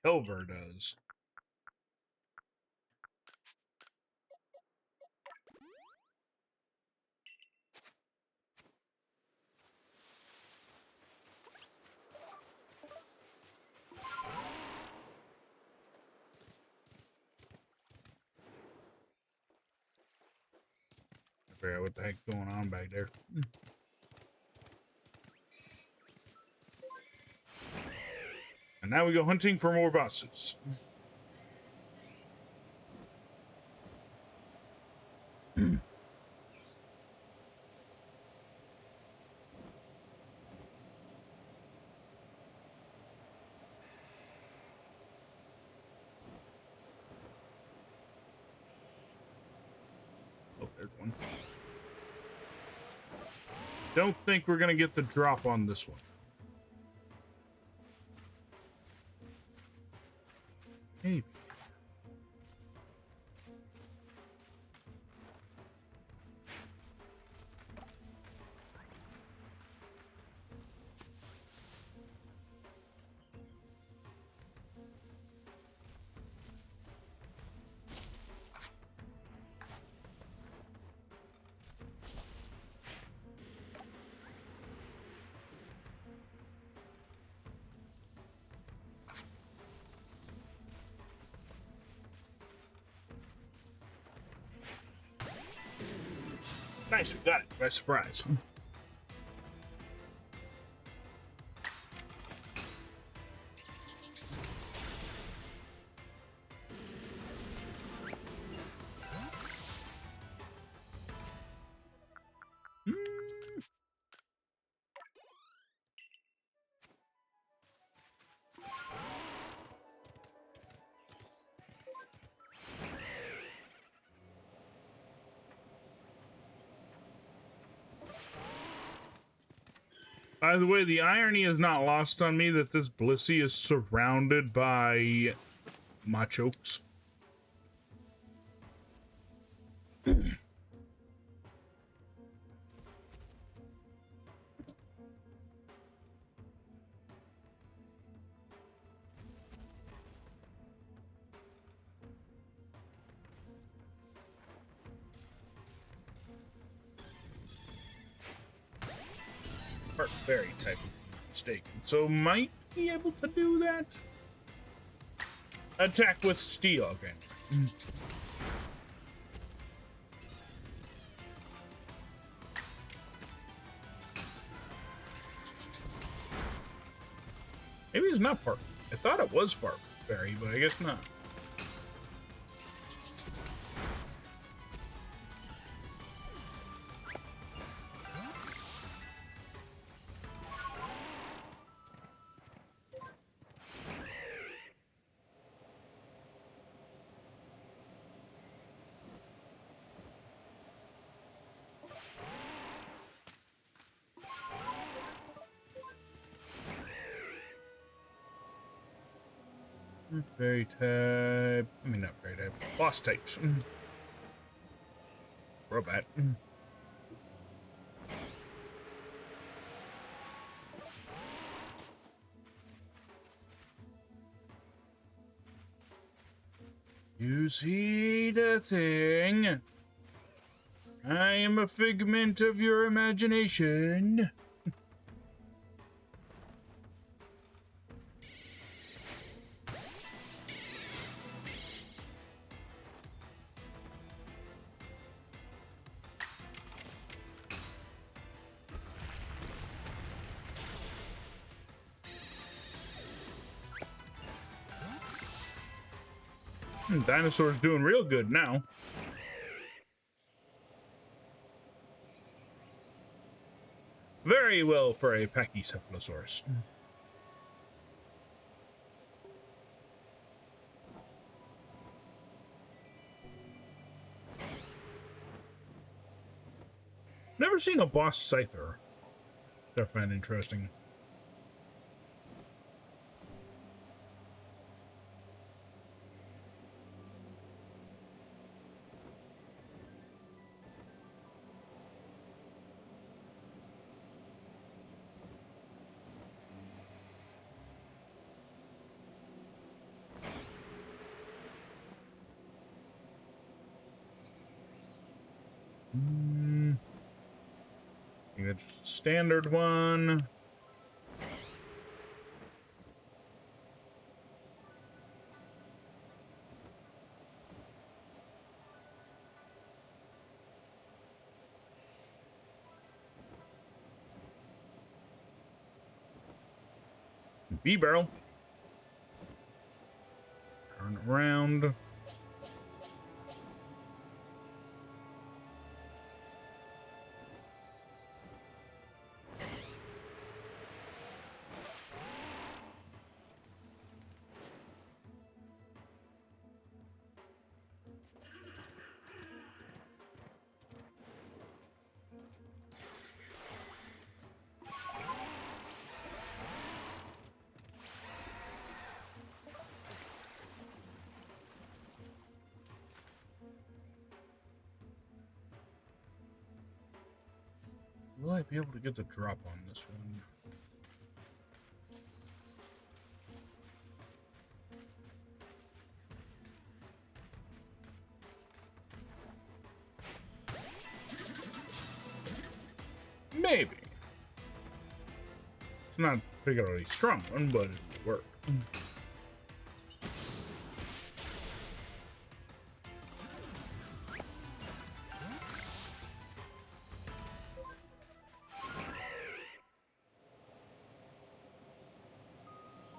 Helver does. I forgot what the heck's going on back there. And now we go hunting for more bosses. Oh, there's one. Don't think we're gonna get the drop on this one. Maybe. Nice, we got it by surprise. By the way, the irony is not lost on me that this Blissey is surrounded by Machokes. Part fairy type, if I'm not mistaken. So might be able to do that. Attack with steel. Okay. Maybe it's not part. I thought it was part fairy, but I guess not. Fairy type. I mean, not fairy type. Boss types. Robot. You see the thing? I am a figment of your imagination. Dinosaur's doing real good now. Very well for a Pachycephalosaurus. Never seen a boss Scyther. That I find interesting. I think that's just a standard one. B-barrel. Turn around. Will I be able to get the drop on this one? Maybe. It's not a particularly strong one, but it'll work.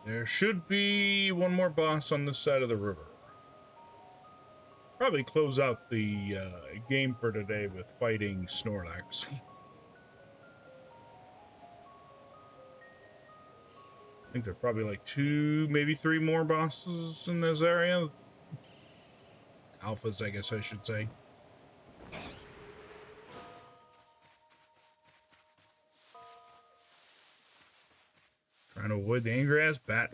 There should be one more boss on this side of the river. Probably close out the game for today with fighting Snorlax. I think there are probably like 2, maybe 3 more bosses in this area. Alphas, I guess I should say. Trying to avoid the angry ass bat.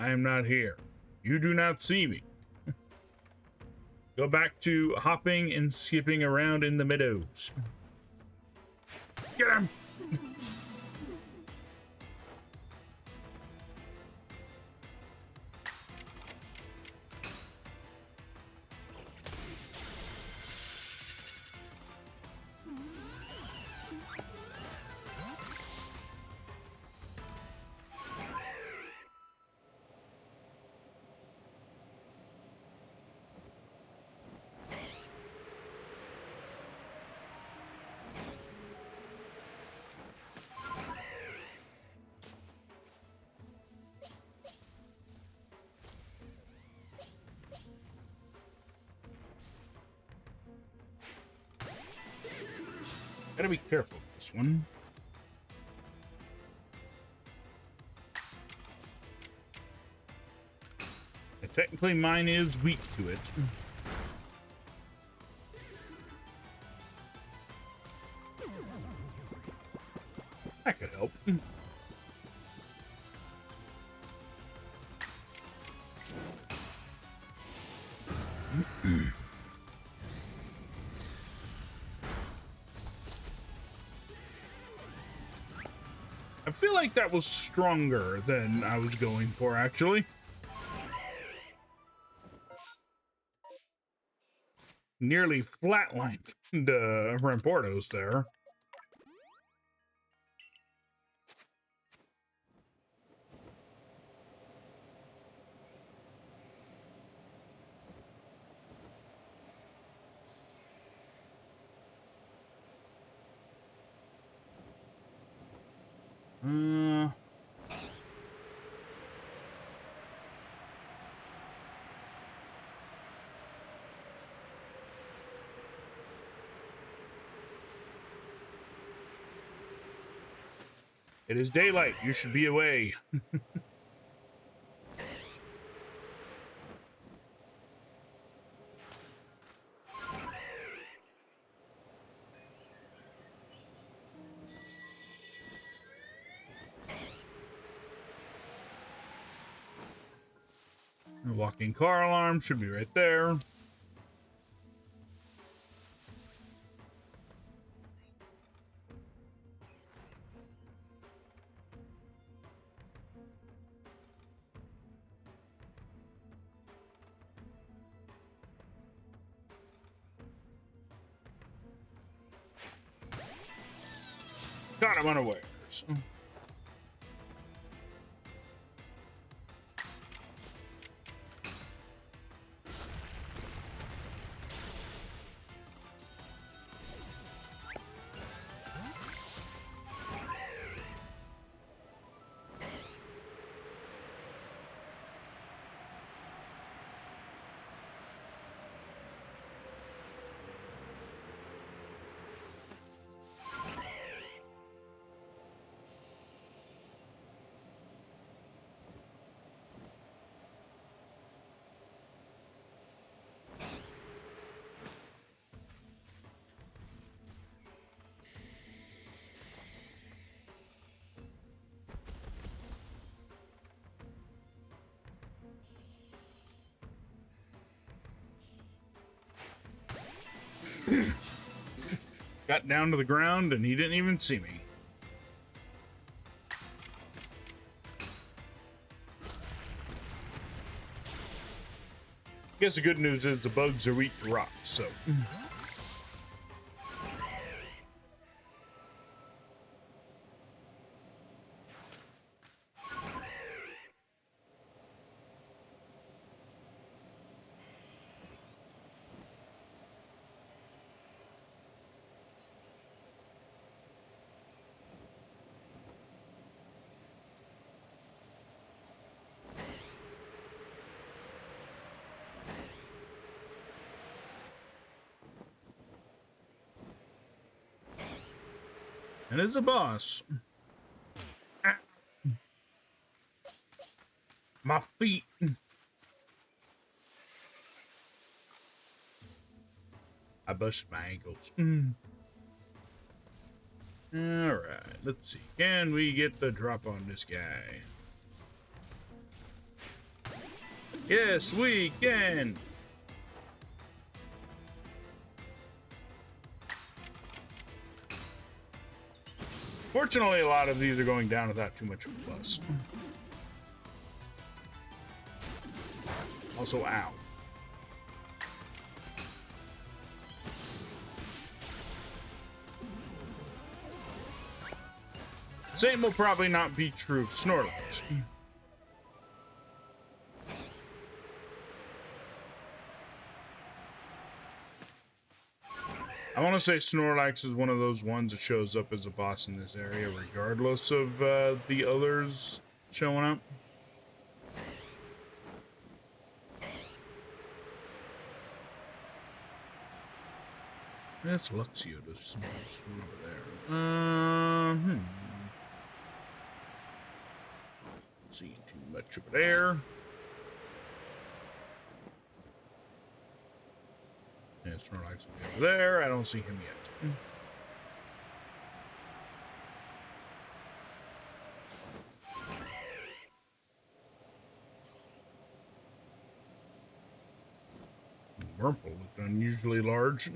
I am not here. You do not see me. Go back to hopping and skipping around in the meadows. Get him! Gotta be careful with this one. And technically mine is weak to it. That could help. I feel like that was stronger than I was going for, actually. Nearly flatlined the Ramportos there. It is daylight. You should be away. The walking car alarm should be right there. God, I'm unawares. Got down to the ground and he didn't even see me. Guess the good news is the bugs are weak to rocks, so. And it's a boss. Ah, my feet. I busted my ankles. Alright, let's see. Can we get the drop on this guy? Yes, we can! Fortunately, a lot of these are going down without too much of a fuss. Also, ow. Same will probably not be true of Snorlax. I want to say Snorlax is one of those ones that shows up as a boss in this area, regardless of the others showing up. That's Luxio. There's one over there. See too much over there. Yeah, Snorlax will be over there. I don't see him yet. Wurmple looked unusually large.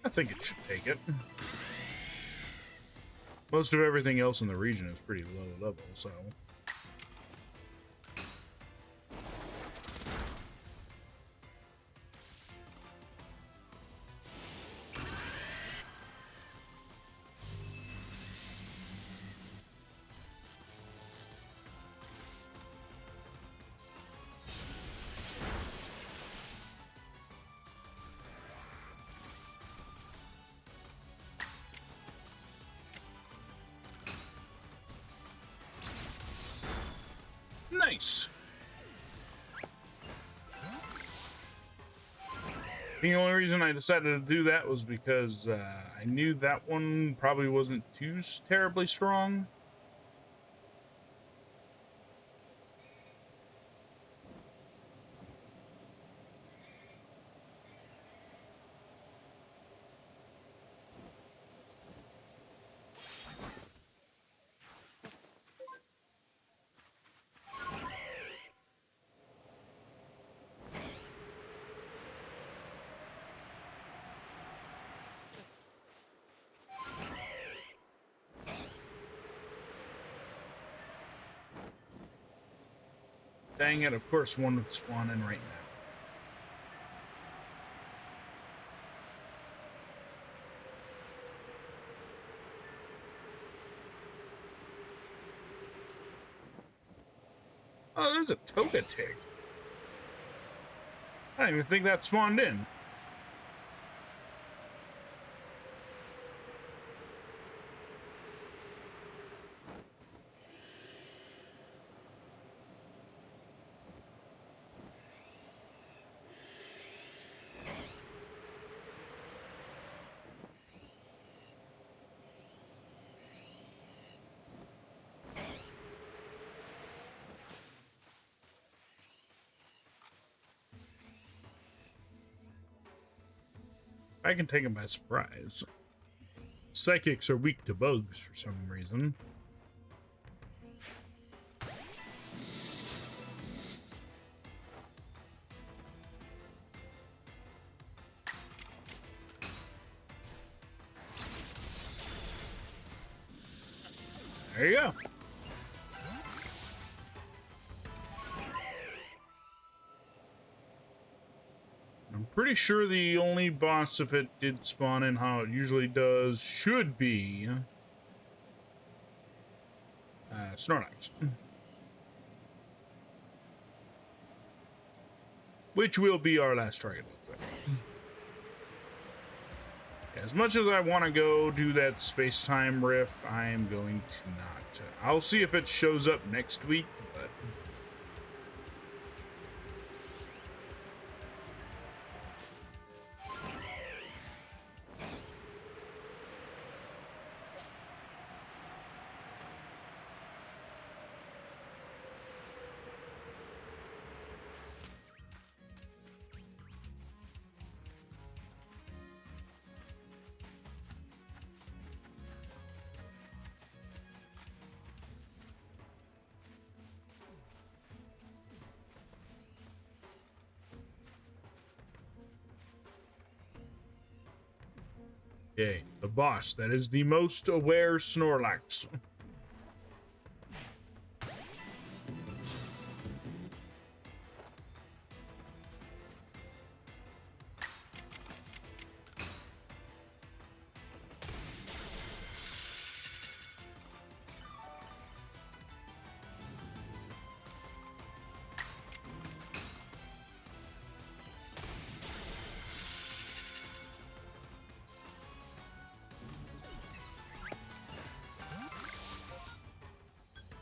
I think it should take it. Most of everything else in the region is pretty low level, so... Nice! The only reason I decided to do that was because I knew that one probably wasn't too terribly strong. Dang it, of course one would spawn in right now. Oh, there's a Togetic. I didn't even think that spawned in. I can take him by surprise. Psychics are weak to bugs for some reason. There you go. I'm pretty sure the only boss, if it did spawn in how it usually does, should be Snorlax. which will be our last target. As much as I want to go do that space-time riff, I am going to not. I'll see if it shows up next week, but... Okay, the boss. That is the most aware Snorlax.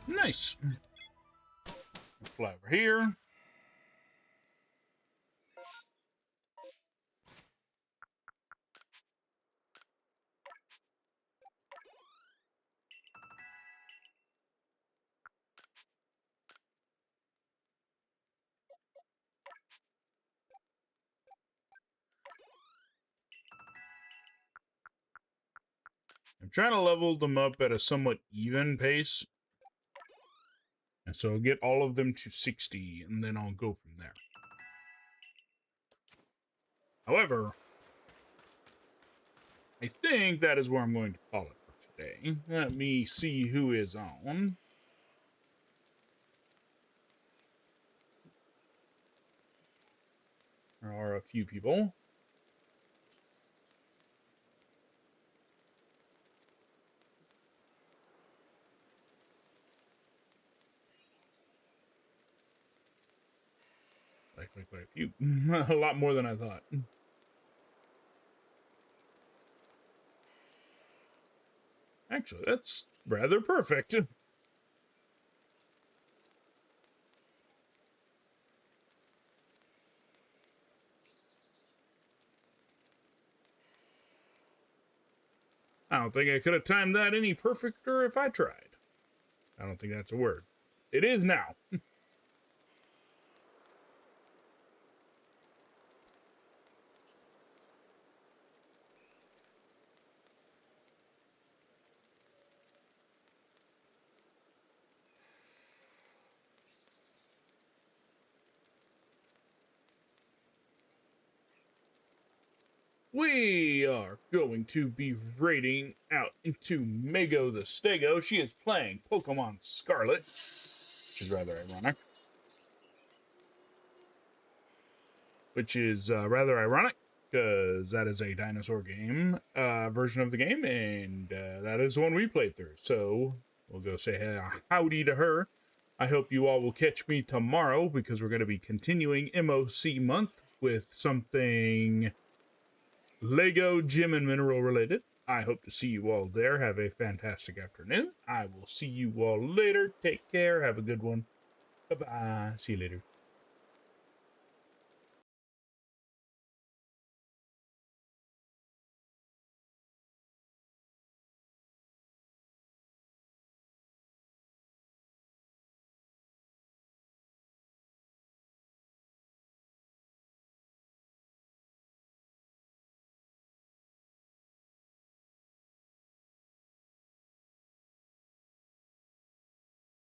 Nice. Let's fly over here. I'm trying to level them up at a somewhat even pace. And so I'll get all of them to 60, and then I'll go from there. However, I think that is where I'm going to call it for today. Let me see who is on. There are a few people. Quite a few. A lot more than I thought. Actually, that's rather perfect. I don't think I could have timed that any perfecter if I tried. I don't think that's a word. It is now. We are going to be raiding out into Mago the Stego. She is playing Pokemon Scarlet, which is rather ironic. Because that is a dinosaur game version of the game, and that is the one we played through. So we'll go say howdy to her. I hope you all will catch me tomorrow, because we're going to be continuing MOC month with something Lego, gym, and mineral related. I hope to see you all there. Have a fantastic afternoon. I will see you all later. Take care. Have a good one. Bye-bye. See you later.